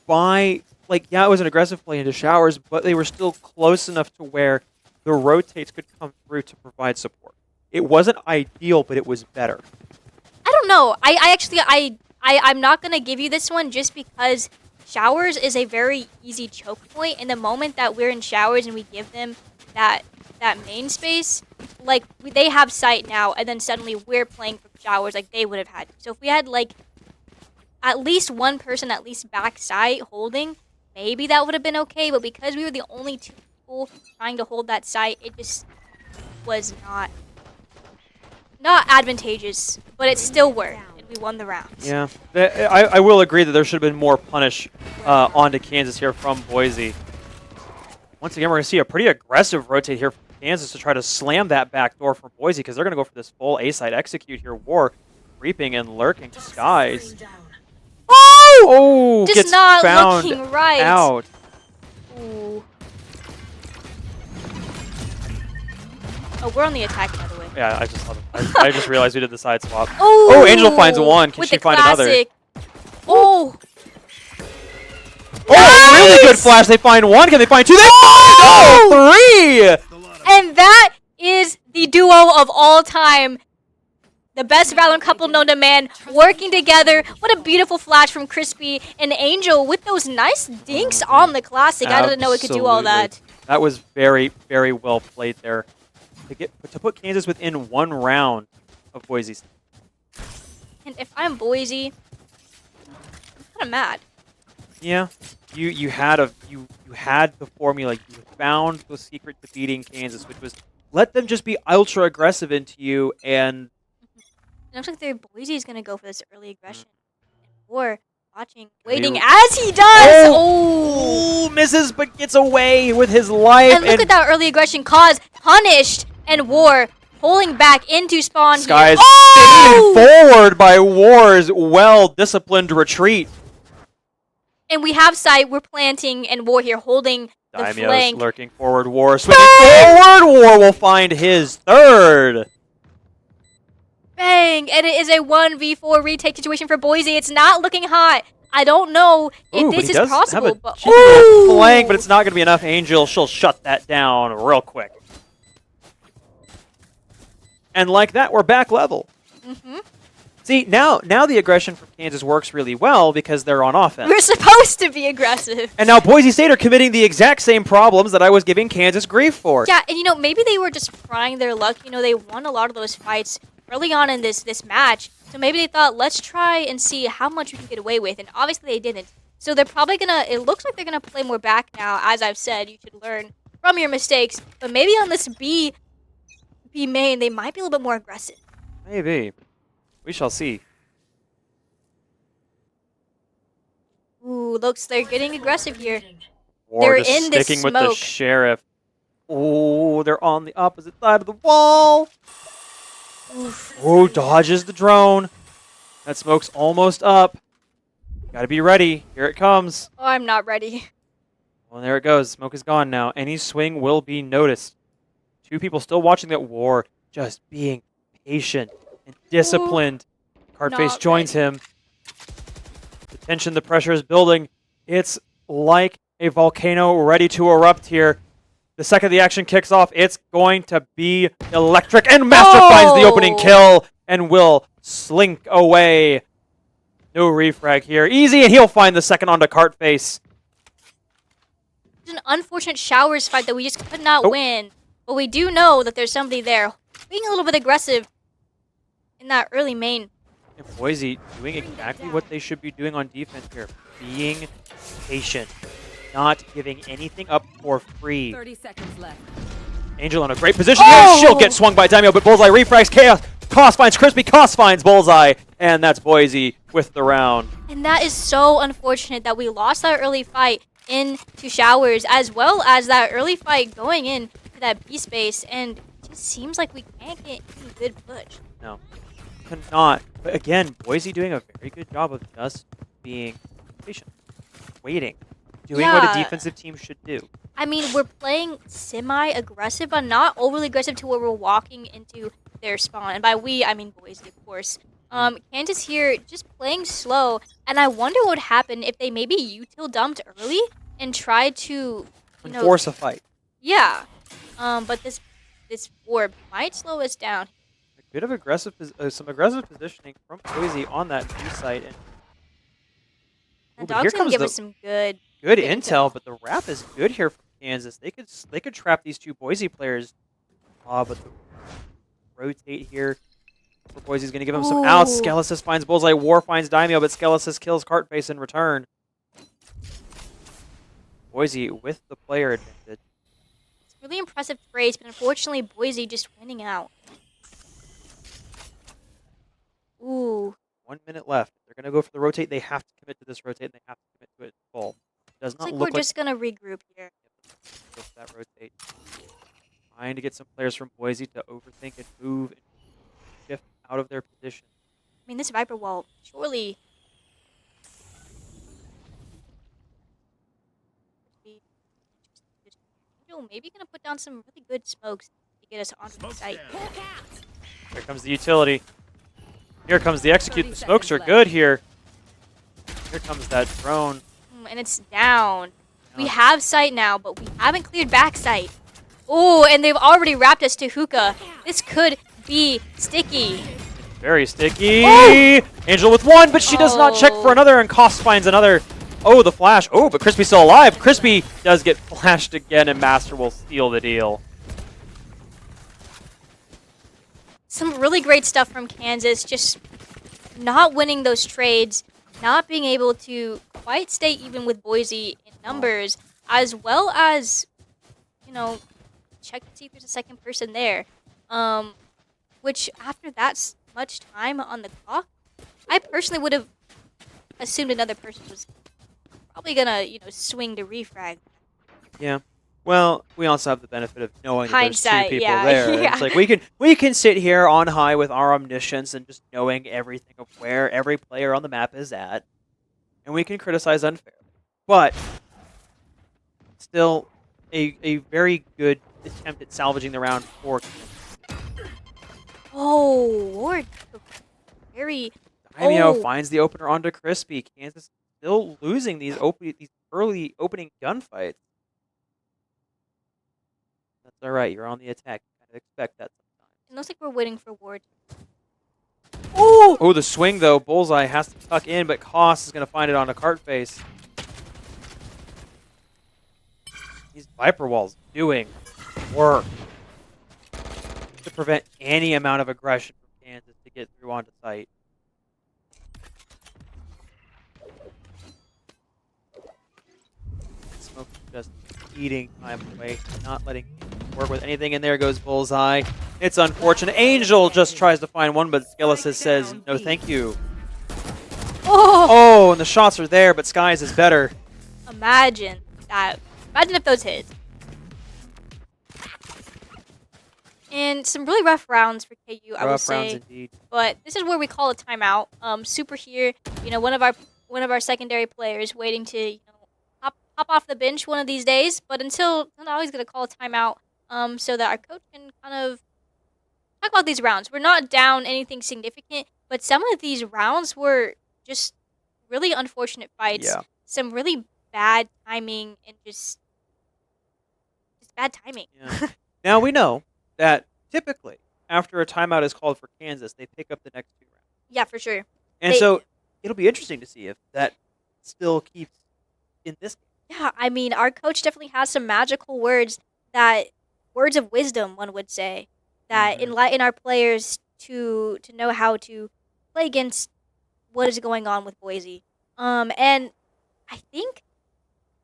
by it was an aggressive play into showers, but they were still close enough to where the rotates could come through to provide support. It wasn't ideal, but it was better. I don't know. I'm not gonna give you this one just because showers is a very easy choke point. In the moment that we're in showers and we give them that main space, like they have sight now, and then suddenly we're playing from showers like they would have had. So if we had at least one person at least backside holding, maybe that would have been okay. But because we were the only 2 people trying to hold that site, it just was not advantageous. But it still worked, and we won the round. Yeah, I will agree that there should have been more punish onto Kansas here from Boise. Once again, we're going to see a pretty aggressive rotate here from Kansas to try to slam that back door for Boise because they're going to go for this full A-side execute here. War creeping and lurking skies. Down. Oh! Just Gets not found looking right. out. Ooh. Oh, we're on the attack, by the way. Yeah, I just saw them. I just realized we did the side swap. Ooh, Oh, Angel finds one. Can with she the find another? classic. Oh, Oh, really good flash. They find one. Can they find two? They find three! and that is the duo of all time. The best Valorant couple known to man, working together. What a beautiful flash from Crispy and Angel with those nice dinks on the classic. I didn't know it could do all that. Absolutely. That was very, very well played there. To put Kansas within 1 round of Boise. And if I'm Boise, I'm kind of mad. Yeah, you had the formula. You found the secret to beating Kansas, which was let them just be ultra aggressive into you, and It looks like their Boise is going to go for this early aggression. Or watching, They- waiting as he does. Oh! misses but gets away with his life. And look at that early aggression cause punished and War pulling back into spawn Skies here. Oh! spinning forward by War's well-disciplined retreat. And we have sight, we're planting, and War here holding the Daimyo's flank. lurking forward. War swinging forward. War will find his third. Bang! And it is a 1v4 retake situation for Boise. It's not looking hot. I don't know if Ooh, but this he is does possible, have a but cheeky little ooh! flank, but it's not going to be enough. Angel, she'll shut that down real quick. And like that, we're back level. Mhm. See, now the aggression from Kansas works really well because they're on offense. We're supposed to be aggressive. And now Boise State are committing the exact same problems that I was giving Kansas grief for. Yeah, and maybe they were just trying their luck. They won a lot of those fights early on in this match. So maybe they thought, let's try and see how much we can get away with. And obviously they didn't. So they're probably it looks like they're gonna play more back now. As I've said, you should learn from your mistakes. But maybe on this B main, they might be a little bit more aggressive. Maybe. We shall see. Ooh, looks they're getting aggressive here. War They're just in this sticking with the smoke. sheriff. Oh, they're on the opposite side of the wall. Oof. Oh, dodges the drone. That smoke's almost up. Gotta be ready. Here it comes. Oh, I'm not ready. Well, there it goes. Smoke is gone now. Any swing will be noticed. 2 people still watching that War, just being patient and disciplined. Cardface Not joins him. The tension, the pressure is building. It's like a volcano ready to erupt here. The second the action kicks off, it's going to be electric. And Master finds the opening kill and will slink away. No refrag here. Easy, and he'll find the second onto Cartface. It's an unfortunate showers fight that we just could not win. But we do know that there's somebody there being a little bit aggressive in that early main. And Boise doing exactly what they should be doing on defense here. Being patient. Not giving anything up for free. 30 seconds left. Angel in a great position here. She'll get swung by Daimyo, but Bullseye refrags Chaos. Cost finds Crispy. Cost finds Bullseye. And that's Boise with the round. And that is so unfortunate that we lost that early fight into showers, as well as that early fight going in to that B space. And it just seems like we can't get any good push. No, cannot. But again, Boise doing a very good job of just being patient, waiting, doing what a Yeah. defensive team should do. I mean, we're playing semi-aggressive, but not overly aggressive to where we're walking into their spawn. And by we, I mean Boise, of course. Kansas here just playing slow, and I wonder what would happen if they maybe util dumped early and tried to, Force a fight. yeah. But this orb might slow us down. A bit of some aggressive positioning from Boise on that B site, and The but here dog's gonna comes give the us some good. good Good intel. But the wrap is good here from Kansas. They could trap these 2 Boise players. But the rotate here. Boise's going to give him some outs. Ooh. Skelesis finds Bullseye. War finds Daimyo, but Skelesis kills Cartface in return. Boise with the player advantage. It's really impressive trades, but unfortunately, Boise just winning out. Ooh. 1 minute left. They're going to go for the rotate. They have to commit to this rotate, and they have to commit to it full. Does Looks not like look we're like just gonna regroup here. go for that rotate. Trying to get some players from Boise to overthink and move and shift out of their position. I mean, this Viper wall surely. Angel maybe gonna put down some really good smokes to get us onto the Smoke's site. down. Hawk out. Here comes the utility. Here comes the execute. 30 The smokes are seconds good here. Here comes that drone. And it's down. We Oh. have sight now, but we haven't cleared back sight. Oh, and they've already wrapped us to hookah. This could be sticky. Very sticky. Oh! Angel with one, but she does not check for Oh. another, and Koss finds another. Oh, the flash. Oh, but Crispy's still alive. Crispy does get flashed again, and Master will steal the deal. Some really great stuff from Kansas, just not winning those trades, not being able to quite stay even with Boise in numbers, as well as, you know, check to see if there's a second person there. Which after that much time on the clock, I personally would have assumed another person was probably gonna, you know, swing to refrag. Yeah. Well, we also have the benefit of knowing that there's two Hindsight, people yeah. there. And Yeah. It's like we can sit here on high with our omniscience and just knowing everything of where every player on the map is at, and we can criticize unfairly. But still, a very good attempt at salvaging the round for Oh, Lord. Very. Daimyo Oh. finds the opener onto Crispy. Kansas still losing these early opening gunfights. That's all right. You're on the attack. You kind of expect that sometimes. It looks like we're waiting for Ward. Oh, the swing though. Bullseye has to tuck in, but Koss is going to find it on a cart face. These Viper walls doing work to prevent any amount of aggression from Kansas to get through onto site. Smoke just eating time away, not letting work with anything, and there goes Bullseye. It's unfortunate. Angel just tries to find one, but Skelesis says, no thank you. Oh! Oh, and the shots are there, but Skies is better. Imagine that. Imagine if those hit. And some really rough rounds for KU, I will Rough rounds say. indeed. But this is where we call a timeout. Super here, you know, one of our secondary players waiting to, you know, hop off the bench one of these days. But until now, he's gonna call a timeout. So that our coach can kind of talk about these rounds. We're not down anything significant, but some of these rounds were just really unfortunate fights. Yeah. Some really bad timing and just bad timing. Yeah. Now we know that typically after a timeout is called for Kansas, they pick up the next two rounds. Yeah, for sure. And They- so it'll be interesting to see if that still keeps in this game. Yeah, I mean, our coach definitely has some magical words words of wisdom, one would say, that enlighten our players to know how to play against what is going on with Boise. And I think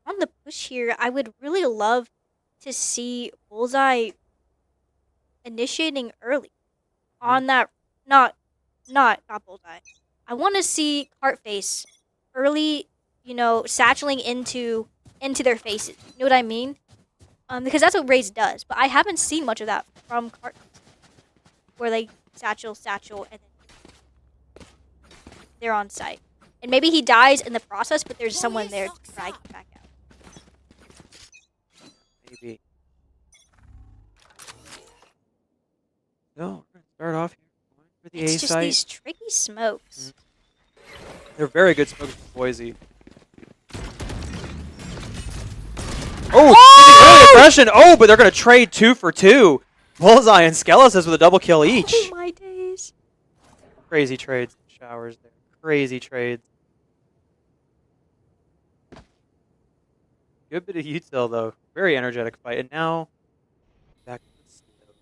on the push here, I would really love to see Bullseye initiating early on that. Not Bullseye. I want to see Cartface early, you know, satcheling into their faces. You know what I mean? Because that's what Raze does. But I haven't seen much of that from Cart, where they satchel, and then they're on site. And maybe he dies in the process, but there's someone there to drag him back out. Maybe. So, we're going to start off here for the It's A just site. these tricky smokes. They're very good smokes from Boise. Oh, early aggression. Oh, but they're going to trade 2 for 2. Bullseye and Skelesis with a double kill each. Oh my days. Crazy trades in showers there. Crazy trades. Good bit of util though. Very energetic fight. And now back to the stove.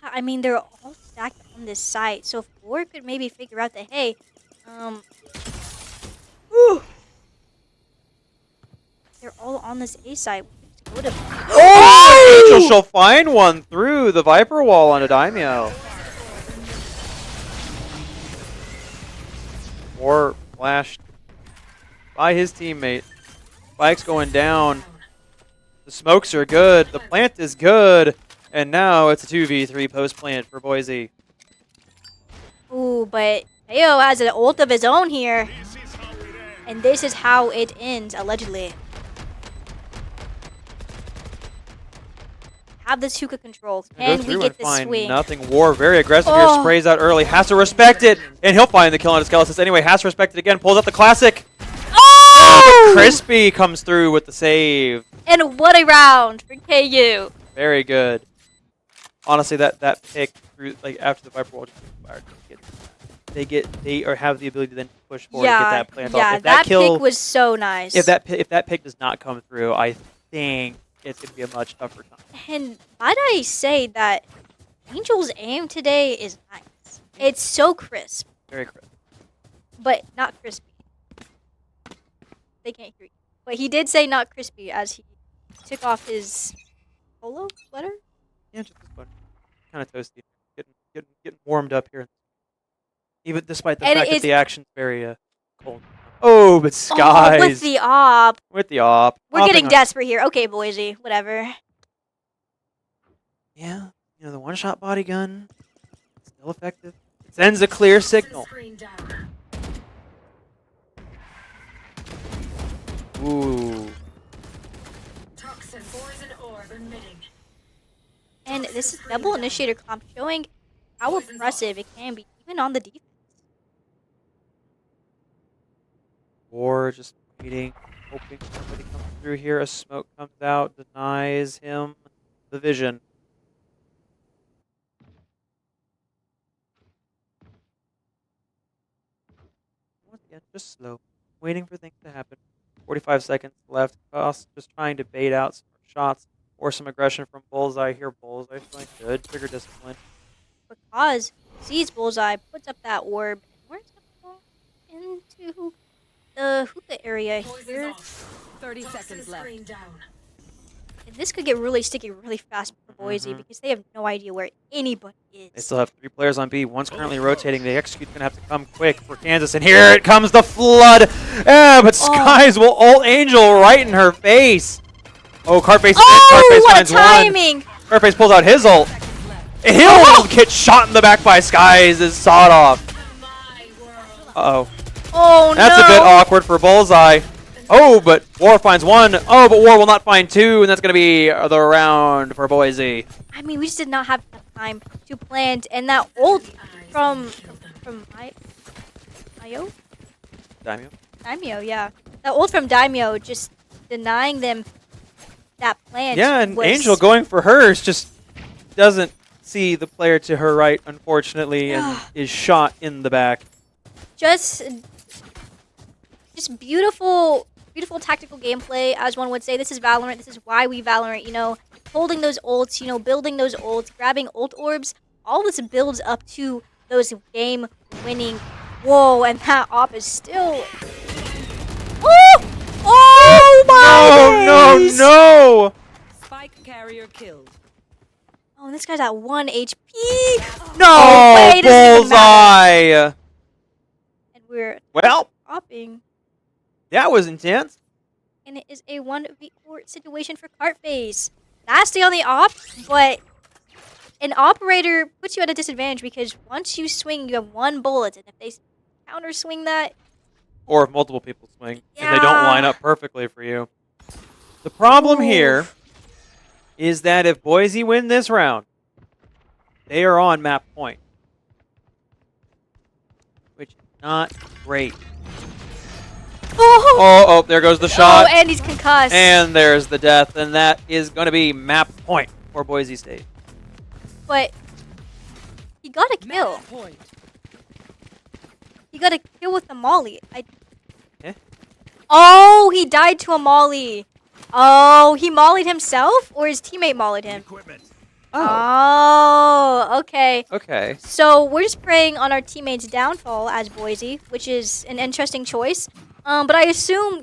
Yeah, I mean, they're all stacked on this site. So if War could maybe figure out that, hey, whew, they're all on this A site. We could just go to. Oh! Angel shall find one through the Viper wall onto Daimyo. Or flashed by his teammate. Spike's going down. The smokes are good. The plant is good. And now it's a 2v3 post plant for Boise. Ooh, but Teo has an ult of his own here. And this is how it ends, allegedly. Have this hookah control. And we get the swing. Nothing. War very aggressive here. Oh. Sprays out early. Has to respect it. And he'll find the kill on his Skelesis anyway. Has to respect it again. Pulls out the classic. Oh! Crispy comes through with the save. And what a round for KU. Very good. Honestly, that pick through after the Viper wall just fired. They have the ability to then push forward and get that plant off. Yeah, If that kill pick was so nice. If that pick does not come through, I think it's going to be a much tougher time. And might I say that Angel's aim today is nice. It's so crisp, Very crisp. but not crispy. They can't hear you. But he did say not crispy as he took off his polo sweater. Yeah, just this one. Kind of toasty. Getting warmed up here. Even despite the fact that the action's very cold. Oh, but Skies. Oh, with the op. With the op. We're getting Opping desperate here. Okay, Boise, whatever. Yeah, the one-shot body gun. Still effective. Sends a clear signal. Screen down. Ooh. Toxin poison orb emitting. And this is double initiator comp showing how impressive it can be, even on the defense. Or just waiting, hoping somebody comes through here. A smoke comes out, denies him the vision. Once again, just slow, waiting for things to happen. 45 seconds left. Us just trying to bait out some shots or some aggression from Bullseye here. Bullseye feeling good. Trigger discipline. Because sees Bullseye, puts up that orb, and where's it going? Into the hookah area Poison's here. off. 30 Toxin seconds left. screen down. And this could get really sticky really fast for Boise because they have no idea where anybody They is. still have 3 players on B. One's currently rotating. The execute's going to have to come quick for Kansas. And here it comes, the flood. But Skies will ult Angel right in her face. Oh, Cartface is in. Cartface what a finds timing! one. Cartface pulls out his ult. And he'll get shot in the back by Skies. Is sawed off. My world. Uh-oh. Oh, That's no! a bit awkward for Bullseye. Oh, but War finds one. Oh, but War will not find two. And that's going to be the round for Boise. I mean, we just did not have enough time to plant. And that ult from Ayo? Daimyo. Daimyo, yeah. That ult from Daimyo just denying them that plant. Yeah, and was- Angel going for hers just doesn't see the player to her right, unfortunately, and is shot in the back. Just beautiful tactical gameplay, as one would say. This is Valorant. This is why we Valorant, holding those ults, building those ults, grabbing ult orbs. All this builds up to those game-winning. Whoa, and that op is still. Oh my days! No! Spike carrier killed. Oh, and this guy's at 1 HP. No Oh, way! It doesn't even matter. Bullseye! And we're Well, opping. that was intense. And it is a 1v4 situation for Cartface. Nasty on the op, but an operator puts you at a disadvantage because once you swing, you have 1 bullet, and if they counter swing that, Or if multiple people swing, and they don't line up perfectly for you. The problem here is that if Boise win this round, they are on map point. Which is not great. Oh, there goes the shot. Oh, and he's concussed. And there's the death, and that is going to be map point for Boise State. But he got a kill. Match point. He got a kill with the molly. Eh? Oh, he died to a molly. Oh, he mollied himself, or his teammate mollied him? Equipment. Oh, okay. Okay. So we're just preying on our teammates' downfall as Boise, which is an interesting choice. But I assume,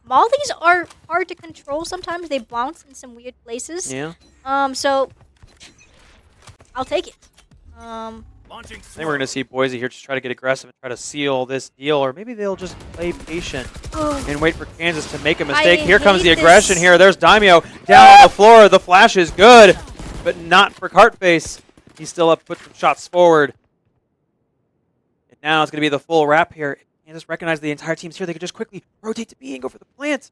mollies are hard to control sometimes. They bounce in some weird places. Yeah. So I'll take it. Launching I think we're smoke. going to see Boise here just try to get aggressive and try to seal this deal, or maybe they'll just play patient and wait for Kansas to make a mistake. Here comes the hate aggression this. here. There's Daimyo down on the floor. The flash is good, but not for Cartface. He's still up, put some shots forward. And now it's going to be the full wrap here. Kansas recognize the entire team's here. They could just quickly rotate to B and go for the plant.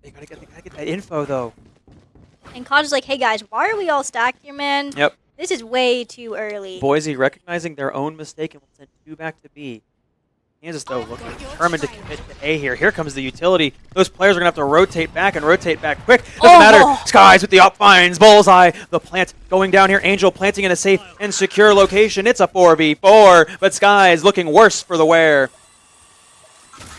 They gotta get that info, though. And Kod's like, hey guys, why are we all stacked here, man? Yep. This is way too early. Boise recognizing their own mistake and will send 2 back to B. Kansas, though, looking determined to commit to A here. Here comes the utility. Those players are going to have to rotate back quick. Doesn't matter. Skies with the up finds. Bullseye. The plant going down here. Angel planting in a safe and secure location. It's a 4v4, but Skies looking worse for the wear.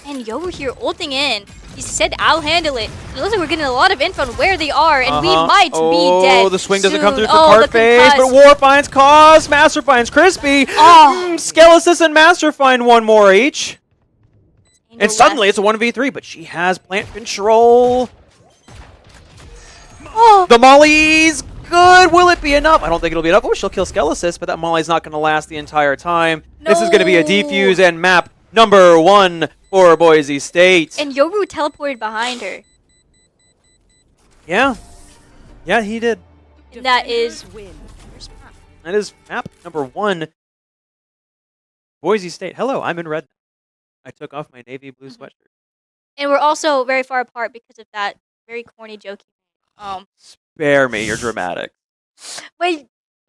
And Yoru here ulting in. He said, I'll handle it. It looks like we're getting a lot of info on where they are, and we might be dead. Oh, the swing doesn't soon. come through for Oh, the Cartface, but concuss. War finds Cause. Master finds Crispy. Oh. Skelesis and Master find 1 more each. Angel And suddenly left. it's a 1v3, but she has plant control. Oh, The Molly's good. Will it be enough? I don't think it'll be enough. Oh, she'll kill Skelesis, but that Molly's not going to last the entire time. This is going to be a No. defuse and map number 1 for Boise State. and Yoru teleported behind her. Yeah. Yeah, he did. And that is... Win. That is map number 1. Boise State. Hello, I'm in red. I took off my navy blue sweatshirt. And we're also very far apart because of that very corny joke. Spare me, you're dramatic. Wait,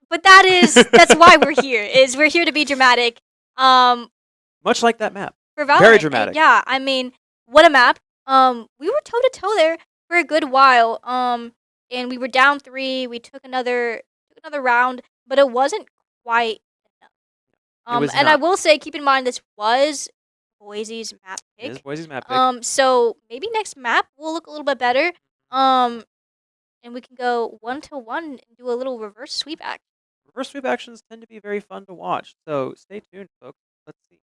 but that's why we're here. We're here to be dramatic. Much like that map. For Valorant. Very dramatic. Yeah, I mean, what a map. We were toe to toe there for a good while. And we were down 3. We took another round, but it wasn't quite enough. It was And not. I will say, keep in mind, this was Boise's map It pick. is Boise's map pick. So maybe next map will look a little bit better. And we can go 1-1 and do a little reverse sweep act. Reverse sweep actions tend to be very fun to watch, so stay tuned, folks. Let's see.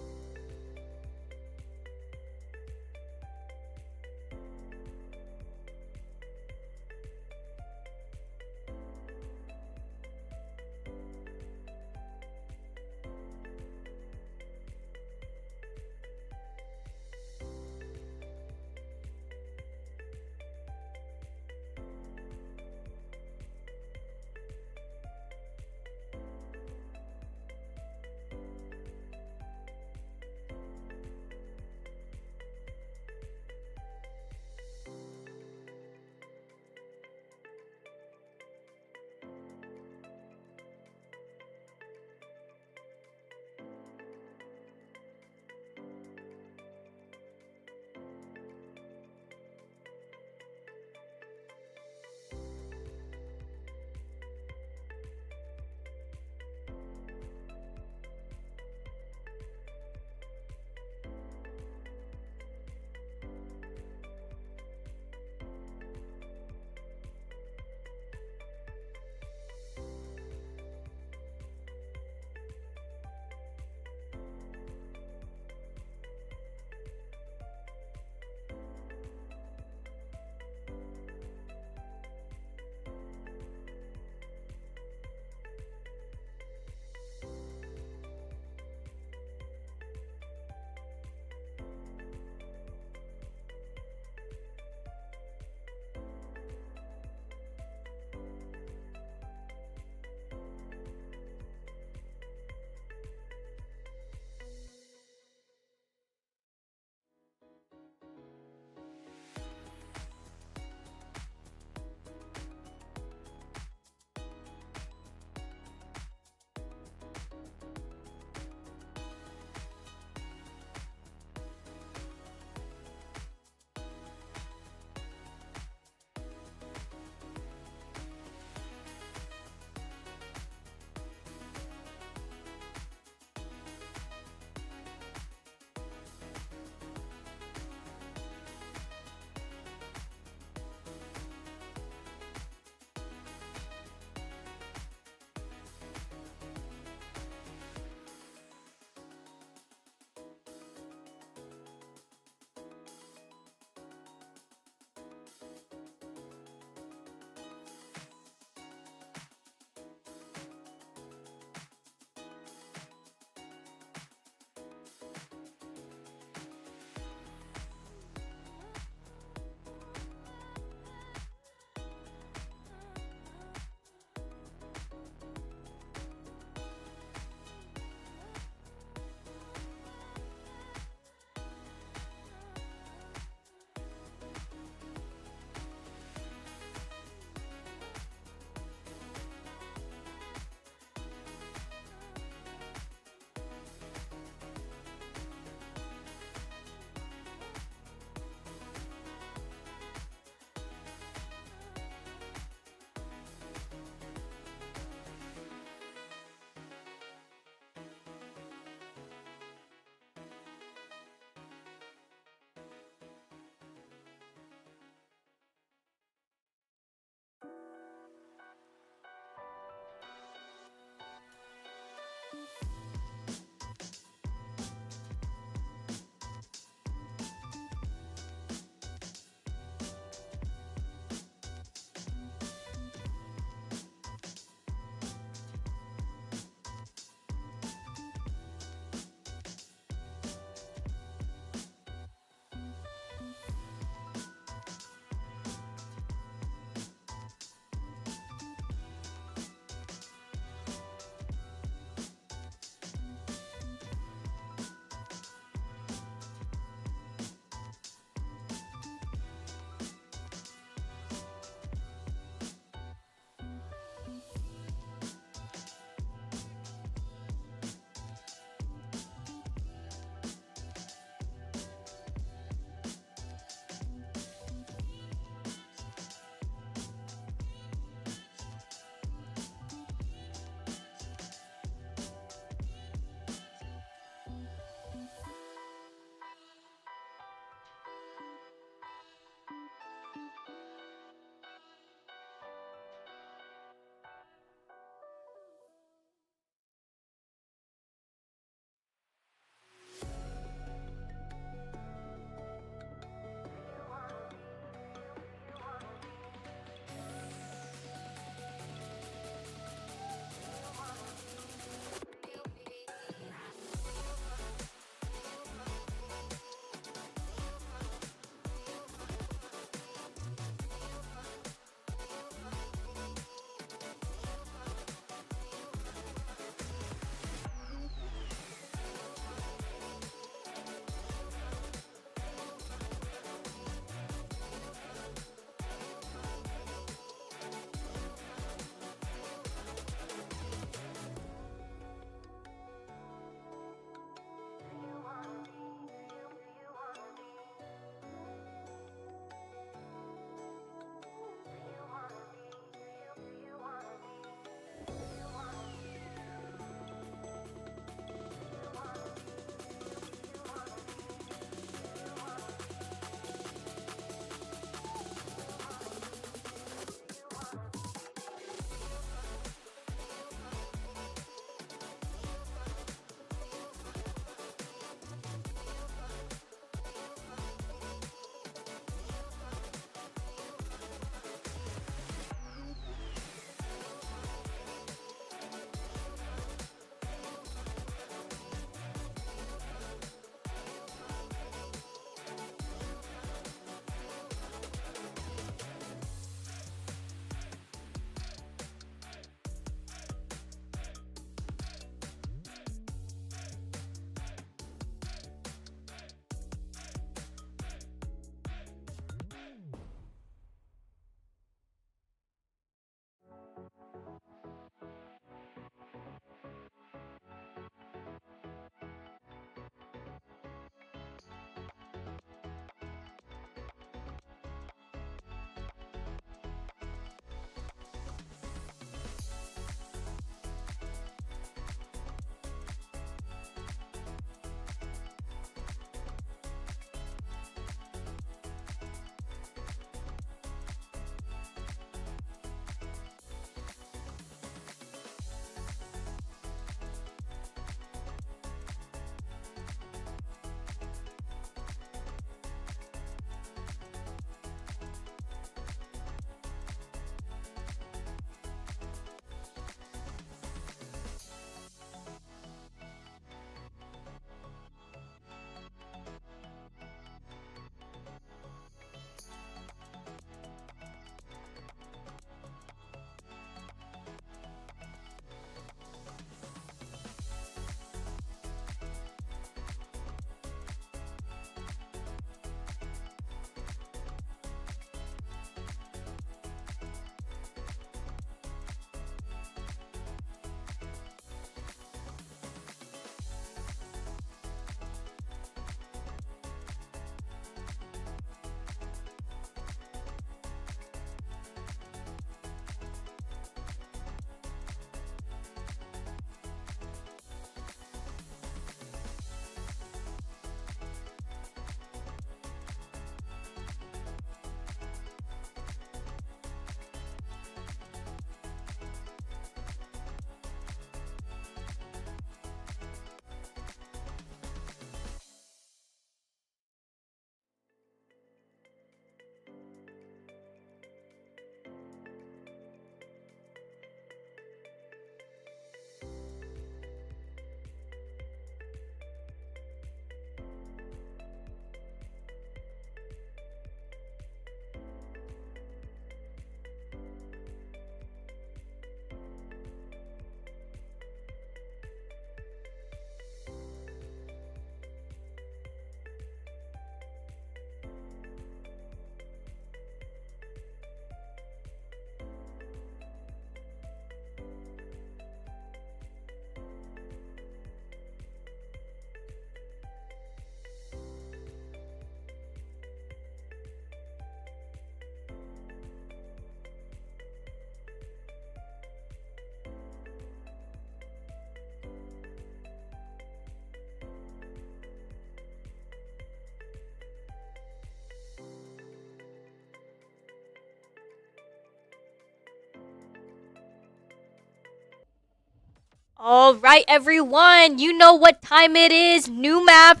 All right, everyone. You know what time it is. New map,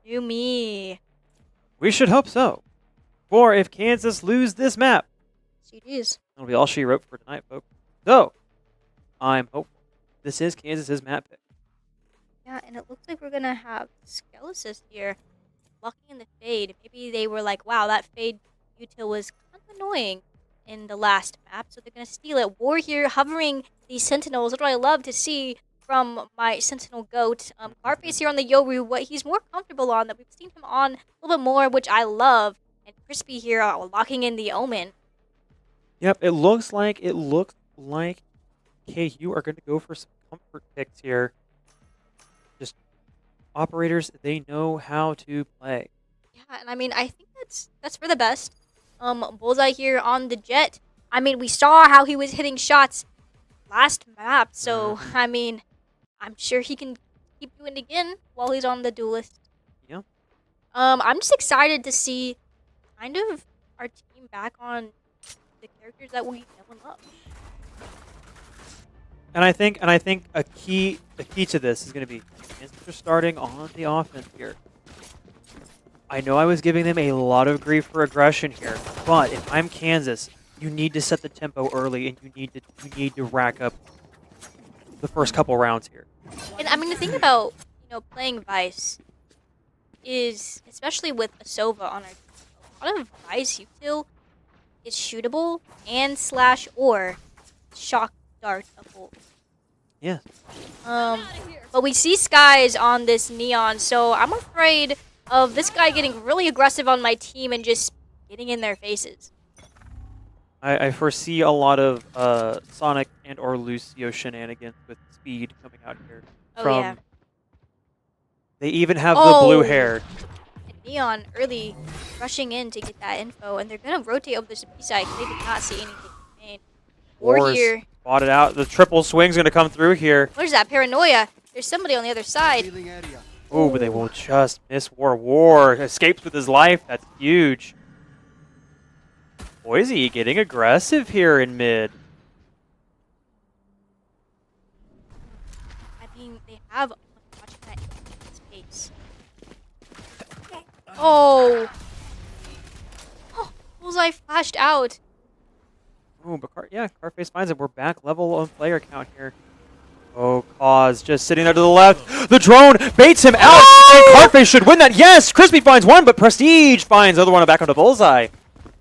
new me. We should hope so. For if Kansas lose this map, CDs. that'll be all she wrote for tonight, folks. So, I'm hopeful. This is Kansas's map pick. Yeah, and it looks like we're gonna have Skelesis here, blocking in the fade. Maybe they were like, "Wow, that fade util was kind of annoying in the last map," so they're gonna steal it. War here, hovering these Sentinels. That's what I love to see from my Sentinel goat. Carface here on the Yoru, what he's more comfortable on. That we've seen him on a little bit more, which I love. And Crispy here, locking in the Omen. Yep, it looks like KU are going to go for some comfort picks here. Just operators, they know how to play. Yeah, and I mean, I think that's for the best. Bullseye here on the Jet. I mean, we saw how he was hitting shots last map, so I mean, I'm sure he can keep doing it again while he's on the Duelist. Yeah. I'm just excited to see kind of our team back on the characters that we know and love. And I think a key to this is going to be Kansas are starting on the offense here. I know I was giving them a lot of grief for aggression here, but if I'm Kansas, you need to set the tempo early, and you need to rack up the first couple rounds here. And I mean, the thing about playing Vice is, especially with Asova on our team, a lot of Vice util is shootable and slash or shock dartable. Yeah. But we see Skies on this Neon, so I'm afraid of this guy getting really aggressive on my team and just getting in their faces. I foresee a lot of Sonic and or Lucio shenanigans with speed coming out here. Oh, yeah. They even have the blue hair. And Neon early rushing in to get that info, and they're going to rotate over to the B side because they did not see anything coming. War Wars here. spotted out. The triple swing's going to come through here. What is that? Paranoia. There's somebody on the other side. Oh, but they will just miss War. War escapes with his life. That's huge. Boise getting aggressive here in mid. I mean, they have watching that space. Oh! Bullseye flashed out. Oh, but Carface finds it. We're back level on player count here. Oh, Cause just sitting there to the left. The drone baits him out, and Carface should win that. Yes, Crispy finds one, but Prestige finds the other one back onto Bullseye.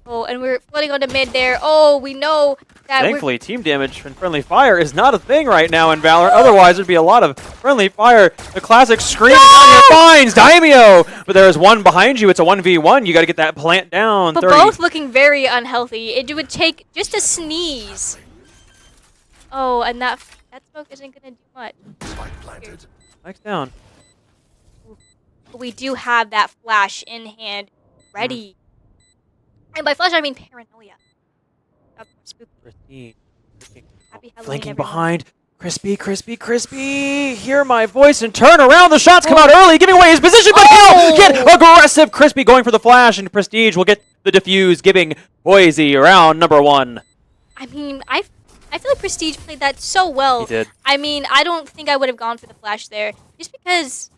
Oh, and we're floating onto mid there. Oh, we know that Thankfully, team damage from friendly fire is not a thing right now in Valorant. Otherwise, there'd be a lot of friendly fire. The classic screaming out here finds Daimyo, but there's one behind you. It's a 1v1. You got to get that plant down. But 30. both looking very unhealthy. It would take just a sneeze. Oh, and that smoke isn't gonna do much. Mike's down. But we do have that flash in hand, ready. And by flash, I mean paranoia. Spooky. Prestige. Happy Halloween, Blinking everyone. behind. Crispy. Hear my voice and turn around. The shots come out early, giving away his position, but he'll get aggressive. Crispy going for the flash, and Prestige will get the defuse, giving Boise round number 1. I mean, I feel like Prestige played that so well. He did. I mean, I don't think I would have gone for the flash there, just because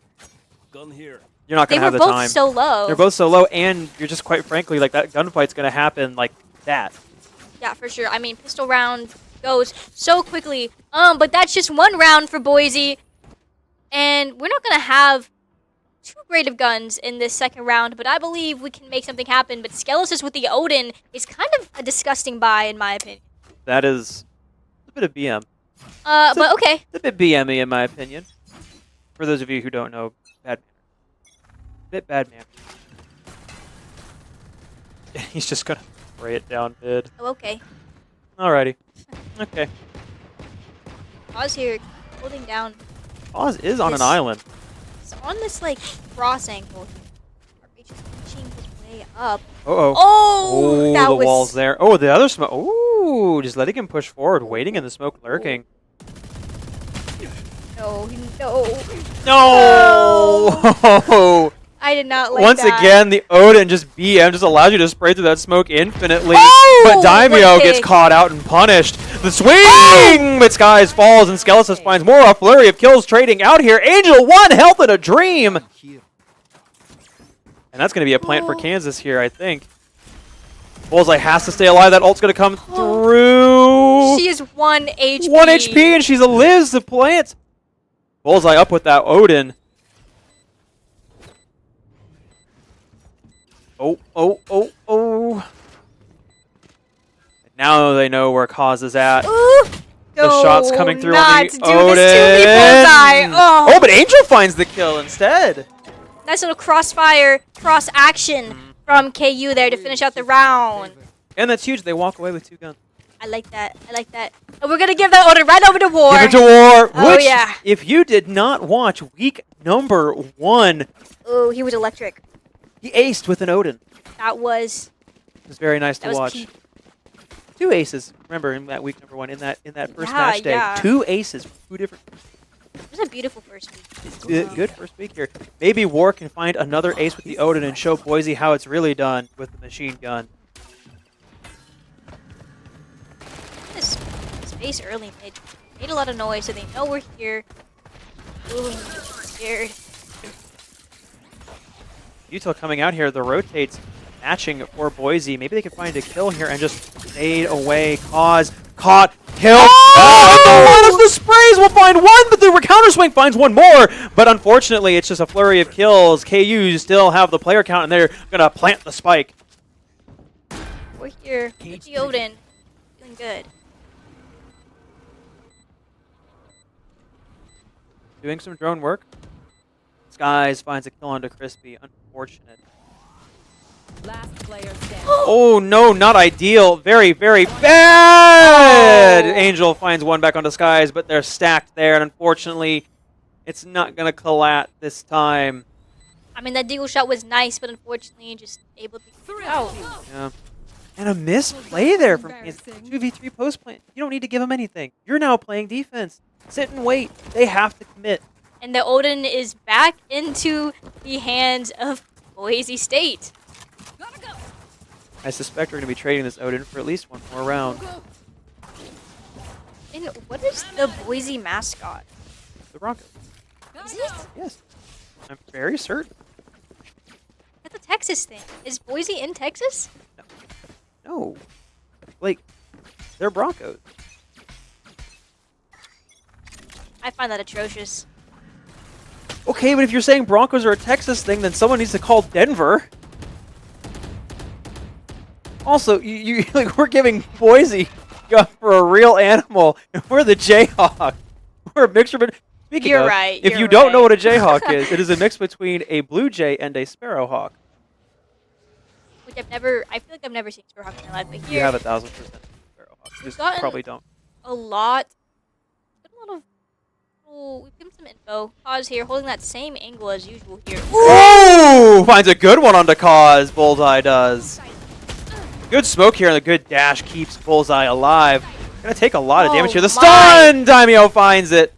Gun here. You're not they going to were have the both time. so low. They're both so low, and you're just quite frankly, like, that gunfight's going to happen like that. Yeah, for sure. I mean, pistol round goes so quickly. But that's just one round for Boise. And we're not going to have too great of guns in this second round, but I believe we can make something happen. But Skelesis with the Odin is kind of a disgusting buy, in my opinion. That is a bit of BM. But okay. It's a bit BM-y, in my opinion. For those of you who don't know, bad manners. Bit bad manners. He's just going to spray it down mid. Oh, okay. Alrighty. Okay. Oz here, holding down. Oz is on an This- island. It's on this, like, cross angle. He's inching his way up. Uh-oh. Oh, that the was... wall's there. Oh, the other smoke. Ooh, just letting him push forward, waiting in the smoke, lurking. No, no. No! I did not like Once that. again, the Odin just BM just allows you to spray through that smoke infinitely. Oh, but what Daimyo a gets pick. caught out and punished. The swing! But Skies falls and Skelesis finds more. A flurry of kills trading out here. Angel, 1 health in a dream! And that's going to be a plant for Kansas here, I think. Bullseye has to stay alive. That ult's going to come through. She is 1 HP. 1 HP and she's a lives to plant. Bullseye up with that Odin. Oh. Now they know where Cause is at. Ooh. The shot's coming through not on the do Odin. this to me, Bullseye. Oh. But Angel finds the kill instead. Nice little crossfire, cross action from KU there to finish out the round. And that's huge. They walk away with 2 guns. I like that. And we're going to give that order right over to War. Give it to War. Oh, Which, yeah. if you did not watch week number 1, Oh, he was electric. he aced with an Odin. That was It was very nice to was watch. peak. 2 aces. Remember in that week number 1, in that first Yeah, match day, yeah. 2 aces, 2 different. It was a beautiful first week. Good first week here. Maybe War can find another ace with the Odin and show Boise how it's really done with the machine gun. This space early made a lot of noise, so they know we're here. Ooh, I'm scared. Util coming out here, the rotates matching for Boise. Maybe they can find a kill here and just fade away. Cause caught, kill. Oh! The sprays will find 1, but the counter swing finds 1 more. But unfortunately, it's just a flurry of kills. KU still have the player count, and they're gonna plant the spike. We're here. With the Odin. Feeling good. Doing some drone work. Skies finds a kill onto Crispy. Unfortunate. Last player standing. Oh no, not ideal. Very, very bad! Angel finds 1 back onto Skies, but they're stacked there, and unfortunately, it's not going to collat this time. I mean, that deagle shot was nice, but unfortunately, just able to get out. Yeah. And a misplay there from Kansas. 2v3 post plant. You don't need to give them anything. You're now playing defense. Sit and wait. They have to commit. And the Odin is back into the hands of Boise State. I suspect we're going to be trading this Odin for at least 1 more round. And what is the Boise mascot? The Broncos. Is it? Yes. I'm very certain. That's a Texas thing. Is Boise in Texas? No. Like, they're Broncos. I find that atrocious. Okay, but if you're saying Broncos are a Texas thing, then someone needs to call Denver. Also, you like we're giving Boise for a real animal, and we're the Jayhawk. We're a mixture. But speaking You're of, right, if you're you don't know right. what a Jayhawk is, it is a mix between a Blue Jay and a Sparrowhawk. Which I feel like I've never seen Sparrowhawk in my life, but You here, have 1,000% Sparrowhawk. You just gotten- probably don't. a lot of, we've given some info. Pause here, holding that same angle as usual here. Ooh! Finds a good one onto Cause. Bullseye does. Good smoke here, and a good dash keeps Bullseye alive. Gonna take a lot of damage here. The my. stun! Daimyo finds it.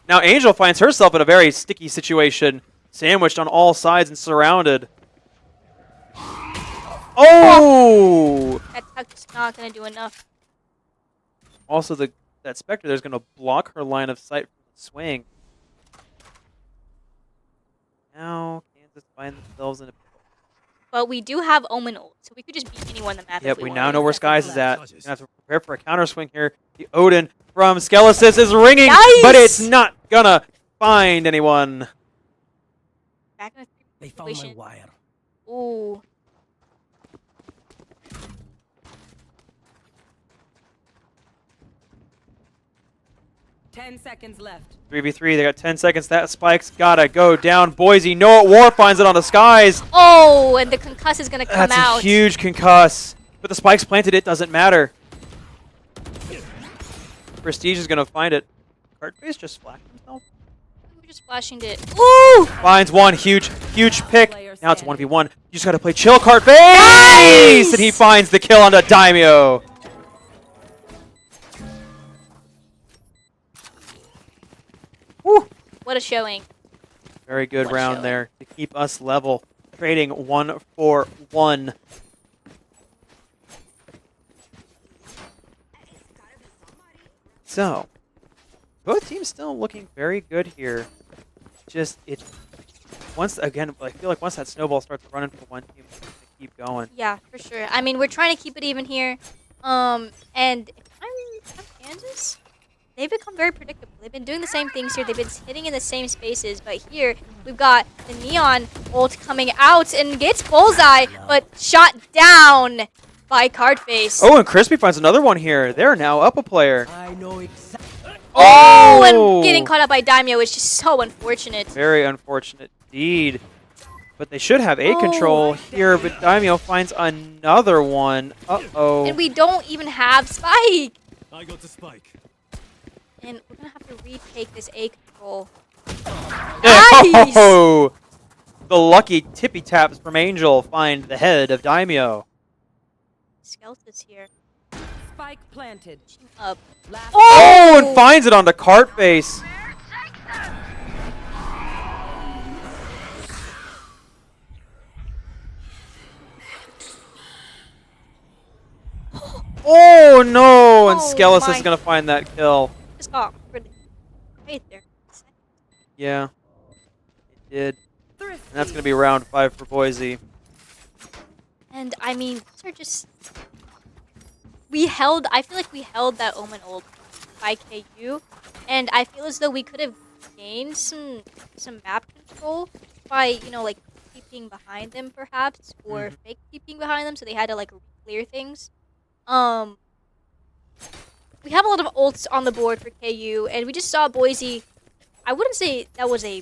Now Angel finds herself in a very sticky situation, sandwiched on all sides and surrounded. Oh! That tuck's not gonna do enough. Also, that Spectre there's gonna block her line of sight from the swing. Now Kansas find themselves in a. But we do have Omen ult, so we could just beat anyone on the map. Yep, if we we now wanted. know where Skies is at. Gonna have to prepare for a counter swing here. The Odin from Skelesis is ringing, Nice! but it's not gonna find anyone. Back in They the found my situation. wire. Ooh. Ten seconds left. 3v3, they got 10 seconds. That spike's gotta go down. Boise, no, War finds it on the Skies. Oh, and the concuss is gonna come That's out. a huge concuss. But the spike's planted, it doesn't matter. Prestige is gonna find it. Cardface just flashed himself. We're just flashing it. Ooh! Finds one, huge pick. Player Now it's a standing. 1v1. You just gotta play chill, Cardface! Nice! And he finds the kill onto Daimyo. Woo. What a showing. Very good One round show. there to keep us level. Trading 1-for-1. So, both teams still looking very good here. Just once again, I feel like once that snowball starts running for one team, it's gonna keep going. Yeah, for sure. I mean, we're trying to keep it even here. And if I'm Kansas, they've become very predictable. They've been doing the same things here. They've been hitting in the same spaces. But here, we've got the Neon ult coming out and gets Bullseye, but shot down by Cardface. Oh, and Crispy finds another one here. They're now up a player. I know exactly. Oh, and getting caught up by Daimyo is just so unfortunate. Very unfortunate indeed. But they should have A control here, but Daimyo finds another one. Uh-oh. And we don't even have Spike. I got the spike. And we're going to have to retake this A control. Nice! Oh, the lucky tippy taps from Angel find the head of Daimyo. Skelta's here. Spike planted. Up. Last Oh, and finds it on the cart face. Oh no! And Oh Skelis my- is gonna find that kill. Just got really right there. Yeah, it did. thrifty. And that's gonna be round 5 for Boise. And I mean, these are just. I feel like we held that Omen ult by KU, and I feel as though we could have gained some map control by, you know, like keeping behind them perhaps, or fake keeping behind them, so they had to like clear things. We have a lot of ults on the board for KU, and we just saw Boise. I wouldn't say that was a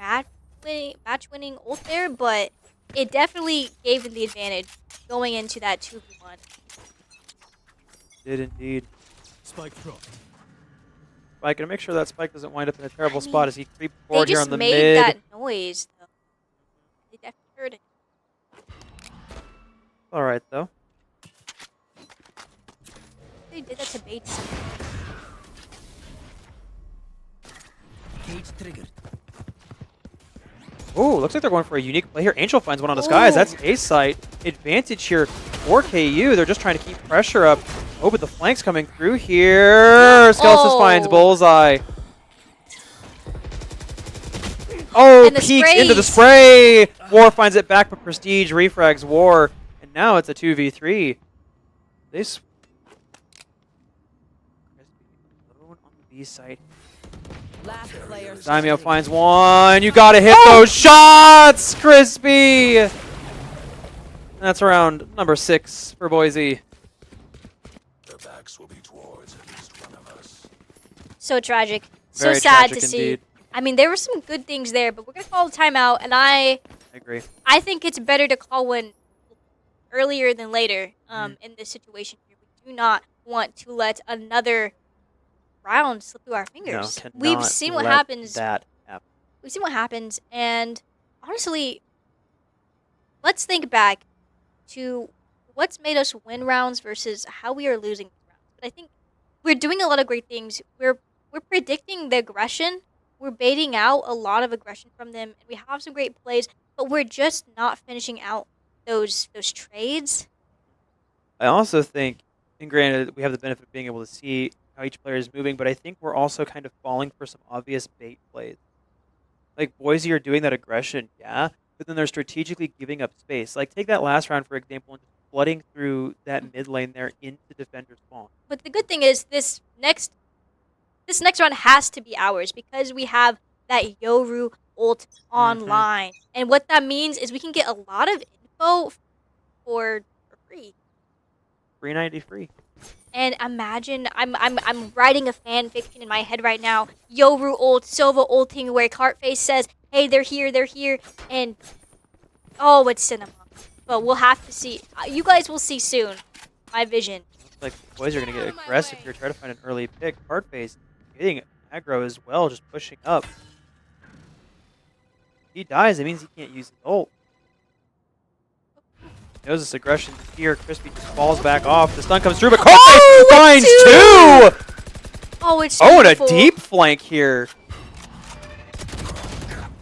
match-winning ult there, but it definitely gave them the advantage going into that 2v1. Did indeed. Spike dropped. Spike, gonna make sure that Spike doesn't wind up in a terrible I mean, spot as he creeps They forward here just on the made mid. that noise, though. They definitely heard it. All right though. They did that to bait something. Cage triggered. Oh, looks like they're going for a unique play here. Angel finds one on Disguise. That's a site advantage here for KU. They're just trying to keep pressure up. Oh, but the flank's coming through here. Skelis finds Bullseye. Oh, And the peeks into the sprays. spray. War finds it back, but Prestige refrags War. And now it's a 2v3. This on the B site. Last player Daimyo standing. finds one. You gotta hit those shots, Crispy. That's around number 6 for Boise. Their backs will be towards at least one of us. So tragic. Very so sad tragic to see. indeed. I mean, there were some good things there, but we're going to call a timeout, and I agree. I think it's better to call one earlier than later in this situation here. We do not want to let another round slip through our fingers. No, We've cannot seen what let happens. That happen. We've seen what happens, and honestly, let's think back to what's made us win rounds versus how we are losing rounds. But I think we're doing a lot of great things. We're predicting the aggression. We're baiting out a lot of aggression from them, and we have some great plays, but we're just not finishing out those trades. I also think, and granted, we have the benefit of being able to see how each player is moving, but I think we're also kind of falling for some obvious bait plays. Like Boise are doing that aggression, yeah, but then they're strategically giving up space. Like take that last round, for example, and just flooding through that mid lane there into defender spawn. But the good thing is this next round has to be ours because we have that Yoru ult online. And what that means is we can get a lot of info for free. 390 free. And imagine I'm writing a fan fiction in my head right now. Yoru ult, Sova ulting where Cartface says, "Hey, they're here," and oh, it's cinema. But we'll have to see. You guys will see soon. My vision. Looks like the boys are going to get aggressive here, try to find an early pick. Hardface getting aggro as well, just pushing up. If he dies, that means he can't use his ult. Knows this aggression here. Crispy just falls back off. The stun comes through, but Hardface finds two! Oh, it's Oh, and a beautiful. deep flank here.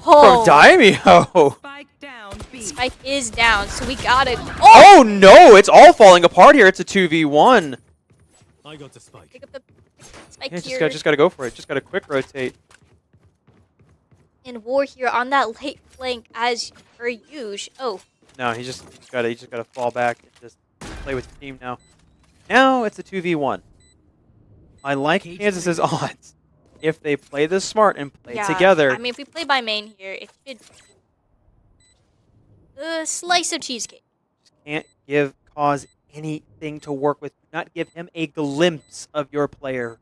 Oh, Daimyo. Spike down B. Spike is down, so we gotta. Oh no, it's all falling apart here. It's a 2v1. I got the spike. Pick up the Spike Yeah, here. just gotta go for it. Just gotta quick rotate. And War here on that late flank as per usual. Oh, No, he just gotta fall back and just play with the team now. Now it's a 2v1. I like Kansas's odds. If they play this smart and play yeah. together. I mean, if we play by main here, it should. A slice of cheesecake. Can't cause anything to work with. Do not give him a glimpse of your player.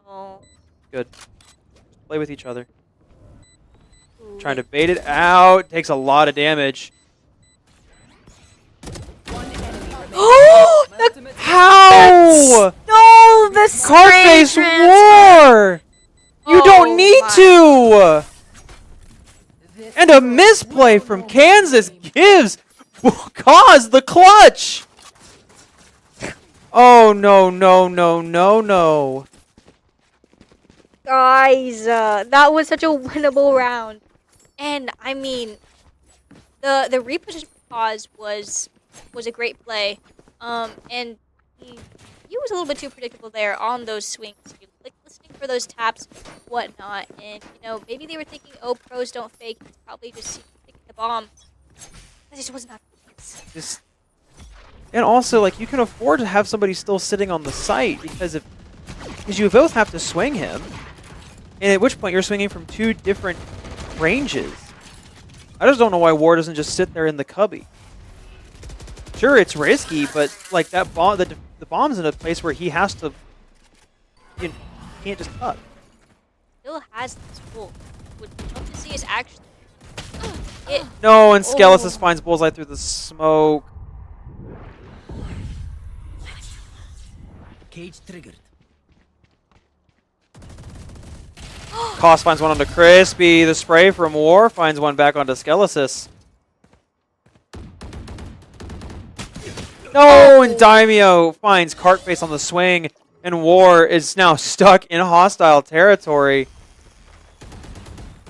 Oh. Good. Just play with each other. Ooh. Trying to bait it out. Takes a lot of damage. One enemy remaining. Oh, My the ultimate- How? no, the Card spray face transfer. war! You Oh don't need my. to! This And a misplay from Kansas gives cause the clutch! Oh no, no, no, no, no. Guys, that was such a winnable round. And I mean, the reposition pause was a great play. And he was a little bit too predictable there on those swings. Like listening for those taps, whatnot. And you know, maybe they were thinking, oh, pros don't fake. He's probably just picking the bomb. That just was not the case. Just, and also, like, you can afford to have somebody still sitting on the site because you both have to swing him. And at which point you're swinging from two different ranges. I just don't know why War doesn't just sit there in the cubby. Sure, it's risky, but like that bomb, the bomb's in a place where he has to. You can't just cut. Still has this pull. Would love to see is actually it. No, and Skelesis Oh. finds Bullseye through the smoke. Cage triggered. Cost finds one onto Crispy. The spray from War finds one back onto Skelesis. No, and Daimyo finds Cartface on the swing, and War is now stuck in hostile territory.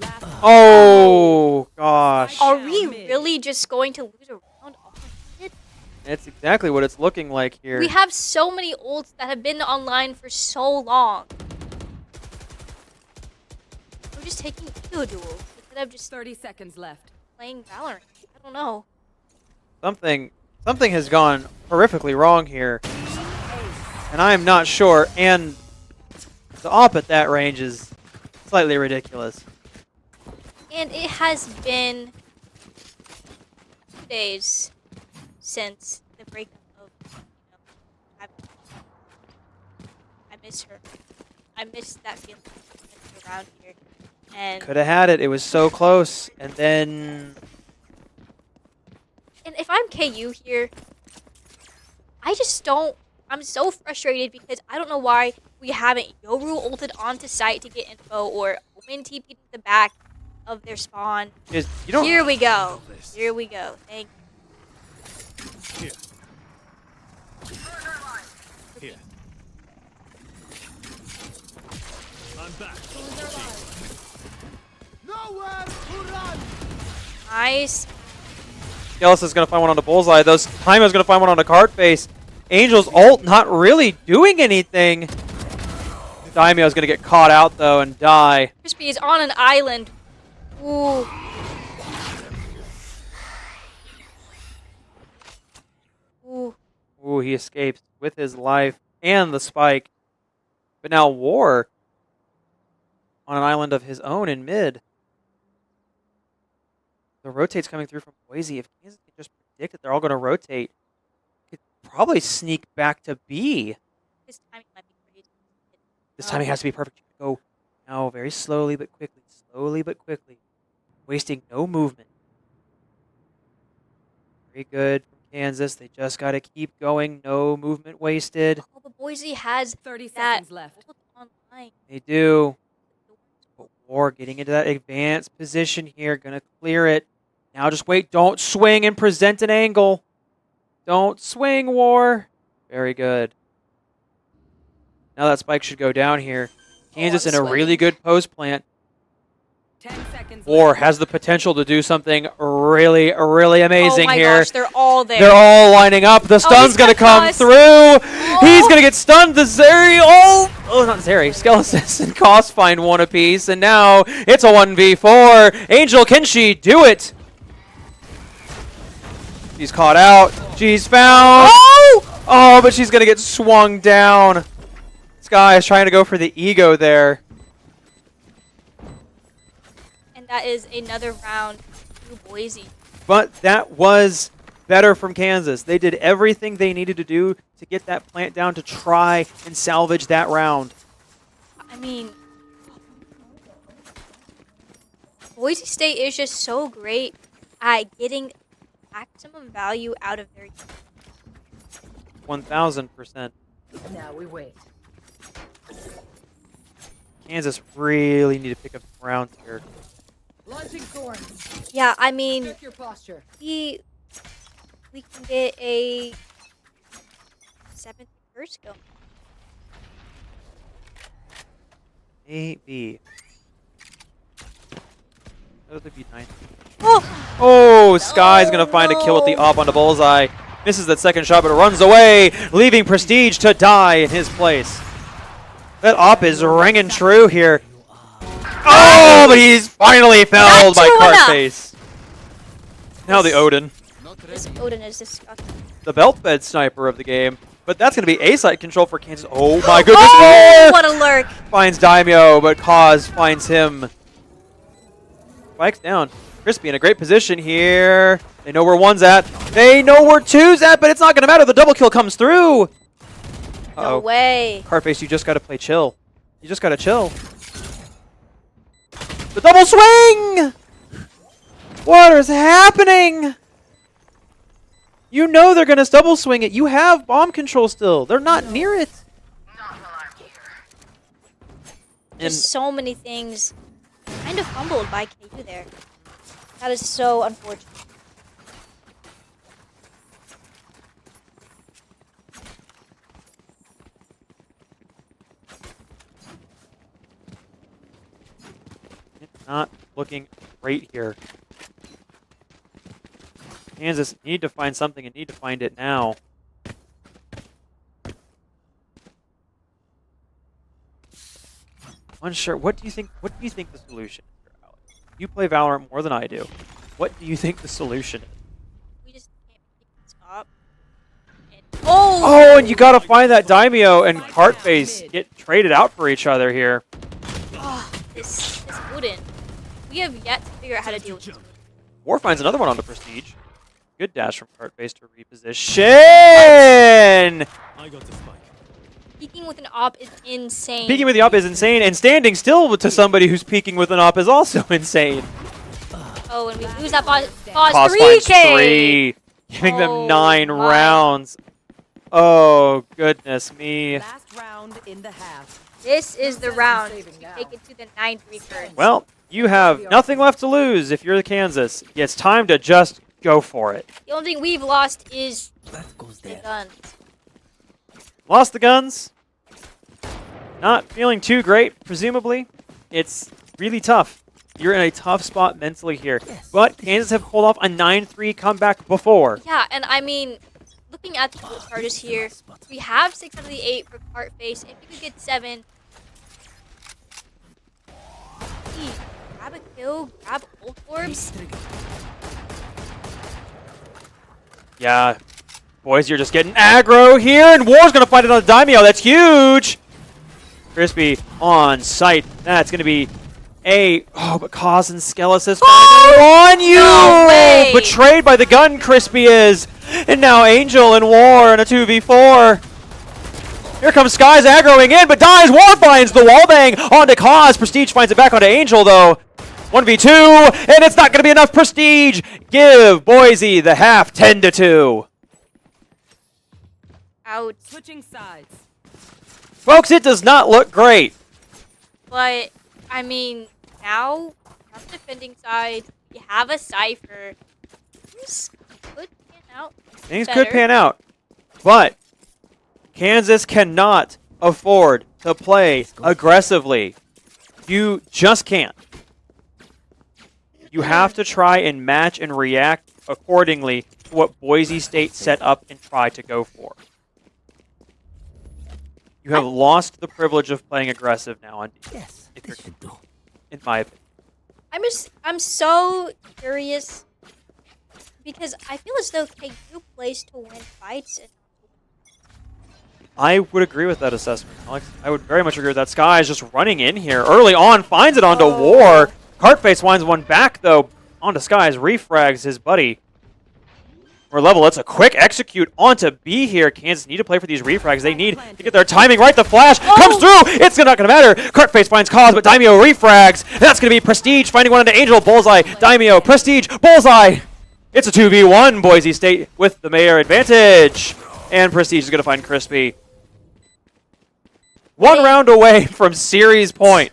Last Oh, gosh. Are we really just going to lose a round on it? That's exactly what it's looking like here. We have so many ults that have been online for so long. We're just taking ego duels instead of just 30 seconds left. playing Valorant. I don't know. Something has gone horrifically wrong here, and I am not sure. And the op at that range is slightly ridiculous. And it has been 2 days since the breakup of, I miss her. I miss that feeling around here. And Could have had it. It was so close, and then if I'm KU here, I just don't. I'm so frustrated because I don't know why we haven't Yoru ulted onto site to get info or Omen TP'd the back of their spawn. you don't. Here we go. Here we go. Thank you. Here. I'm back. Nowhere to run. Nice. Skelesis is gonna find one on the Bullseye. Daimyo's gonna find one on the Cartface. Angel's ult not really doing anything. Daimyo's gonna get caught out though and die. Crispy is on an island. Ooh. Ooh. Ooh, he escapes with his life and the spike. But now War on an island of his own in mid. The rotate's coming through from Boise. If Kansas can just predict that they're all going to rotate, could probably sneak back to B. This timing might be crazy. This timing has to be perfect. You can go now very slowly but quickly. Slowly but quickly. Wasting no movement. Very good from Kansas. They just got to keep going. No movement wasted. Oh, but Boise has 30 that seconds left. ult online. They do. But War getting into that advanced position here. Gonna clear it. Now just wait. Don't swing and present an angle. Don't swing, War. Very good. Now that spike should go down here. Kansas I'm in a really sweating. good post plant. 10 seconds War left. has the potential to do something really, really amazing Oh my here. gosh, they're all there. They're all lining up. The stun's he's gonna cutting come us. through. He's gonna get stunned. The Zeri. Oh, not Zeri. Skelesis and Cost find one apiece, and now it's a 1v4. Angel, can she do it? She's caught out. She's found. Oh, but she's gonna get swung down. Sky is trying to go for the ego there. And that is another round to Boise. But that was better from Kansas. They did everything they needed to do to get that plant down to try and salvage that round. I mean, Boise State is just so great at getting maximum value out of their game. 1000%. Now we wait. Kansas really need to pick up some rounds here. Launching thorns. Yeah, I mean, Check your posture. we can get a 7th first go. Maybe. That would be nice. Oh, Oh, Sky's gonna find a kill with the op on the bullseye. Misses that second shot, but runs away, leaving Prestige to die in his place. That op is ringing true here. Oh, but he's finally felled by true enough. Cartface. Now the Odin, this Odin is disgusting. the belt bed sniper of the game. But that's going to be A-site control for Kansas. Oh my goodness. Oh, what a lurk. Finds Daimyo, but Kaz finds him. Spikes down. Crispy in a great position here. They know where one's at. They know where two's at, but it's not going to matter. The double kill comes through. No Uh-oh. way. Cartface, you just got to play chill. You just got to chill. The double swing! What is happening? You know they're going to double swing it. You have bomb control still. They're not near it. And Just so many things kind of fumbled by KU there. That is so unfortunate. it's not looking great here. Kansas need to find something and need to find it now. Unsure. What do you think? What do you think the solution is here, Alex? You play Valorant more than I do. What do you think the solution is? We just can't stop. And oh! Oh, and you gotta find that Daimyo and Cartface get traded out for each other here. Oh, this Odin. We have yet to figure out how to deal with this. War finds another one on the Prestige. Good dash from Cartface to reposition. I got the spike. Peeking with an op is insane. Peeking with the op is insane, and standing still to somebody who's peeking with an op is also insane. Oh, and we lose that pause Cost 3K! finds 3, giving them Oh 9 my. rounds. Oh, goodness me. Last round in the half. This is the round to Saving now. take it to the 9th recurrence. Well, you have nothing left to lose if you're the Kansas. It's time to just go for it. The only thing we've lost is the guns. Lost the guns. Not feeling too great, presumably. It's really tough. You're in a tough spot mentally here. But Kansas have pulled off a 9-3 comeback before. Yeah, and I mean, looking at the goal starters here, we have 6 out of the 8 for Cartface. If we could get 7, grab a kill, grab ult orbs. Yeah. Boys, you're just getting aggro here, and War's going to find it on the Daimyo. That's huge. Crispy on site. That's going to be a... Oh, but Kaz and Skelesis on you! No way. Betrayed by the gun, Crispy is. And now Angel and War in a 2v4. Here comes Sky's aggroing in, but dies. War finds the wallbang onto Kaz. Prestige finds it back onto Angel, though. 1v2, and it's not going to be enough Prestige. Give Boise the half 10-2. Ouch. Switching sides. Folks, it does not look great. But, I mean, now, on the defending side, we have a Cypher. This could pan out. Things better. could pan out, but Kansas cannot afford to play aggressively. You just can't. You have to try and match and react accordingly to what Boise State set up and tried to go for. You have lost the privilege of playing aggressive now on defense. Yes, If this you're, should do. in my opinion. I'm so curious because I feel as though KU plays to win fights and I would agree with that assessment, Alex. I would very much agree with that. Sky is just running in here early on, finds it onto War. Cartface winds one back, though, onto Skies, refrags his buddy. Or level, it's a quick execute onto B here. Kansas need to play for these refrags. They need to get their timing right. The flash comes through. It's not going to matter. Cartface finds cause, but Daimyo refrags. And that's going to be Prestige finding one onto Angel. Bullseye, Daimyo, Prestige, Bullseye. It's a 2v1. Boise State with the Mayor advantage. And Prestige is going to find Crispy. One round away from series point.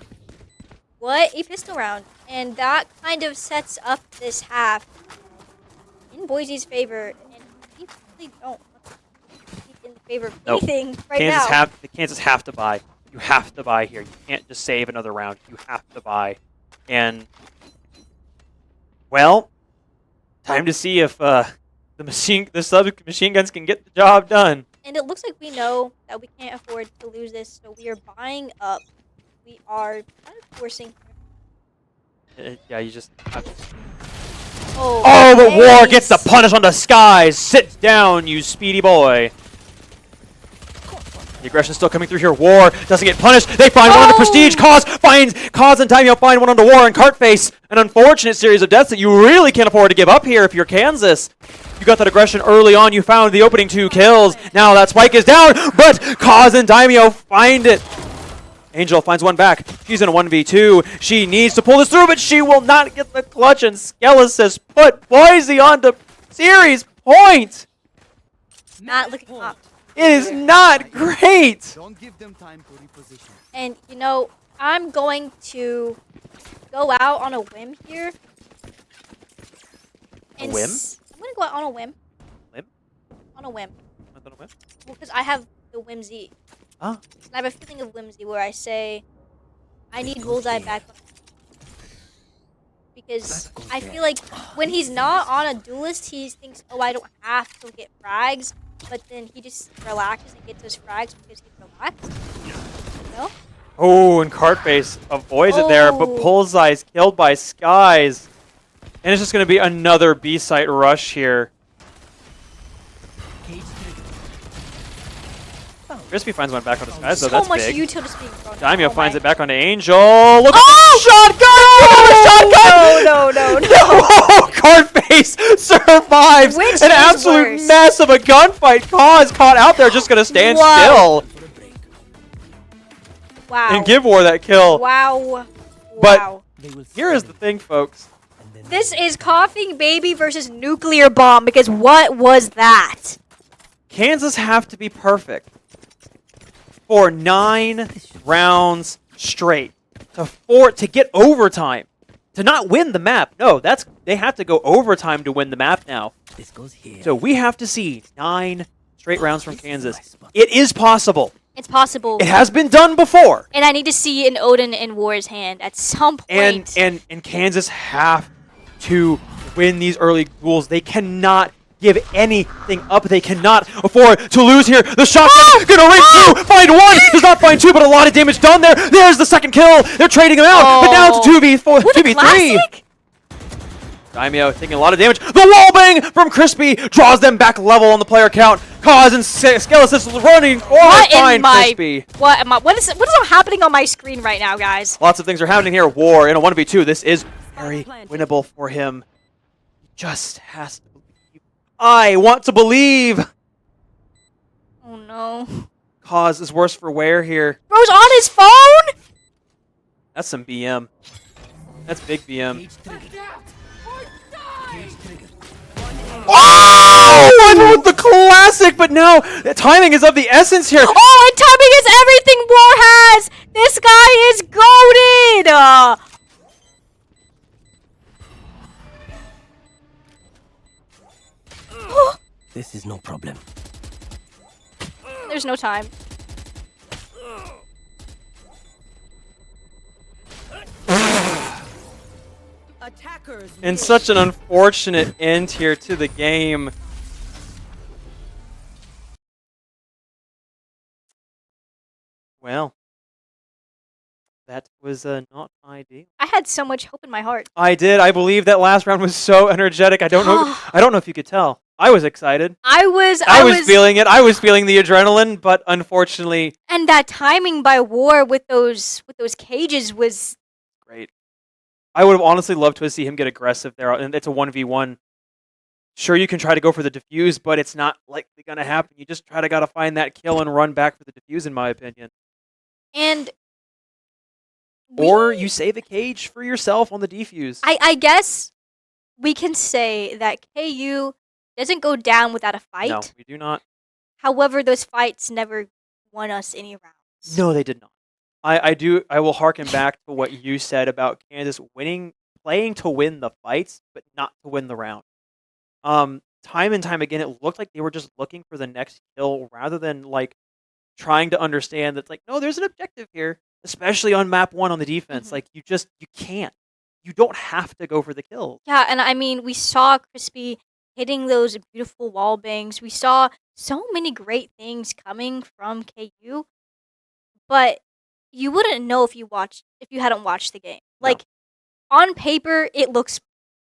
what? A pistol round. And that kind of sets up this half in Boise's favor. And we really don't want to be in favor of Nope. anything right now. Kansas have to buy. You have to buy here. You can't just save another round. You have to buy. And, well, time to see if the submachine guns can get the job done. And it looks like we know that we can't afford to lose this, so we are buying up. We are kind of forcing. Yeah, you just have to. Oh, But War nice. gets the punish on the Skies. Sit down, you speedy boy. The aggression's still coming through here. War doesn't get punished. They find one on the Prestige. Cause and Daimyo find one on the War and Cartface. An unfortunate series of deaths that you really can't afford to give up here if you're Kansas. You got that aggression early on. You found the opening 2 kills. Now that spike is down, but Cause and Daimyo find it. Angel finds one back. She's in a 1v2. She needs to pull this through, but she will not get the clutch, and Skelesis put Boise onto series point. Not looking up. It is not great. Don't give them time to reposition. And, you know, I'm going to go out on a whim here. And whim? I'm going to go out on a whim. Whim? On a whim. Nothing to win? Well, because I have the whimsy. Ah. And I have a feeling of whimsy where I say, I need Bullseye back. Because I feel like when he's not on a duelist, he thinks, oh, I don't have to get frags. But then he just relaxes and gets his frags because he's relaxed. You know? Oh, and Cartface avoids it there, but Oh. Bullseye's killed by Skies. And it's just going to be another B-site rush here. Crispy finds one back on the Skies, so So that's much big. utility being thrown. Daimyo Oh finds my- it back onto Angel. Look at the shotgun! No. No, Cartface survives Which an is absolute worse? mess of a gunfight. Cause caught out there, just going to stand Wow. still Wow. and give War that kill. Wow. But- Wow. Here is the thing, folks. This is Coughing Baby versus Nuclear Bomb, because what was that? Kansas have to be perfect for 9 rounds straight to get overtime, to not win the map. No, they have to go overtime to win the map now. This goes here. So we have to see 9 straight rounds from Kansas. It is possible. It's possible. It has been done before. And I need to see an Odin in War's hand at some point. And Kansas have to win these early duels. They cannot give anything up. They cannot afford to lose here. The shotgun gonna ring through. Find one. Does not find two, but a lot of damage done there. There's the second kill. They're trading them out. But now it's 2v4, What a 2v3. classic! Daimyo taking a lot of damage. The wall bang from Crispy draws them back level on the player count. Cause and Skelesis running forward. What in Find my Crispy. what is happening on my screen right now, guys? Lots of things are happening here. War in a 1v2. This is very winnable for him. He just has to believe. I want to believe. Oh no. Cause is worse for wear here. Bro's on his phone? That's some BM. That's big BM. Cage trigger. Oh! And with the classic, but now the timing is of the essence here. Oh, and timing is everything War has! This guy is goated! This is no problem. There's no time. Attackers And win. such an unfortunate end here to the game. Well, that was not ideal. I had so much hope in my heart. I did. I believe that last round was so energetic. I don't know. I don't know if you could tell. I was excited. I was feeling it. I was feeling the adrenaline, but unfortunately, and that timing by War with those cages was great. I would have honestly loved to see him get aggressive there, and it's a 1v1. Sure, you can try to go for the defuse, but it's not likely going to happen. You just gotta find that kill and run back for the defuse, in my opinion. and Or you save a cage for yourself on the defuse. I guess we can say that KU doesn't go down without a fight. No, we do not. However, those fights never won us any rounds. No, they did not. I will harken back to what you said about Kansas playing to win the fights, but not to win the round. Time and time again, it looked like they were just looking for the next kill rather than trying to understand that no, there's an objective here, especially on map 1 on the defense. Mhm. You can't. You don't have to go for the kills. Yeah, and I mean, we saw Crispy hitting those beautiful wall bangs. We saw so many great things coming from KU, but you wouldn't know if you hadn't watched the game. No. On paper, it looks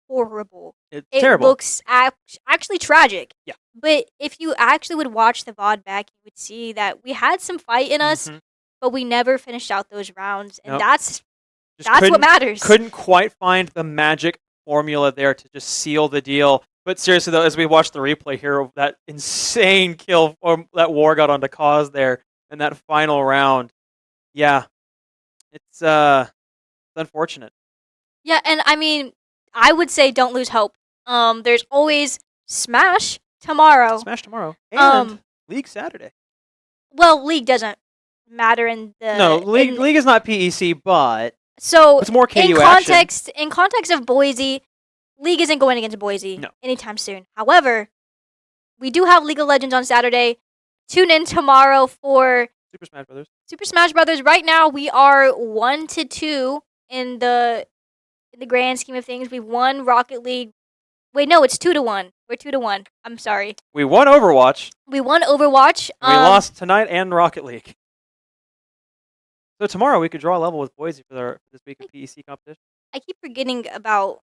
horrible. It's It terrible. looks actually tragic. Yeah. But if you actually would watch the VOD back, you would see that we had some fight in us, Mhm. but we never finished out those rounds, and Nope. that's Just what couldn't- matters. Couldn't quite find the magic formula there to just seal the deal. But seriously, though, as we watch the replay here, that insane kill that War got onto Cause there in that final round, yeah, it's unfortunate. Yeah, and I mean, I would say don't lose hope. There's always Smash tomorrow. Smash tomorrow and League Saturday. Well, League doesn't matter in the No, League is not PEC, but So it's more KU in context of Boise, League isn't going against Boise No. anytime soon. However, we do have League of Legends on Saturday. Tune in tomorrow for Super Smash Brothers. Super Smash Brothers. Right now, we are 1-2 in the grand scheme of things. We won Rocket League. Wait, no, it's 2-1. We're 2-1. I'm sorry. We won Overwatch. We won Overwatch. We lost tonight and Rocket League. So tomorrow we could draw a level with Boise for this week of PEC competition. I keep forgetting about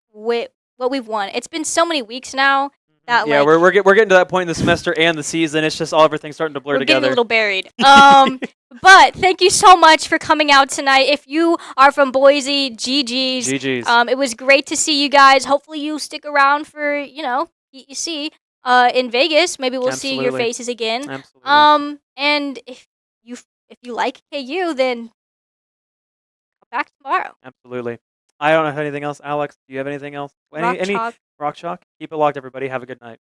what we've won. It's been so many weeks now that Yeah, we're getting to that point in the semester and the season. It's just everything's starting to blur we're together. getting a little buried. But thank you so much for coming out tonight. If you are from Boise, GG's. GG's. It was great to see you guys. Hopefully you stick around for, PEC in Vegas. Maybe we'll see your Absolutely. faces again. Absolutely. And if you like KU, then come back tomorrow. Absolutely. I don't have anything else. Alex, do you have anything else? Rock Any Chalk. Rock Chalk? Keep it locked, everybody. Have a good night.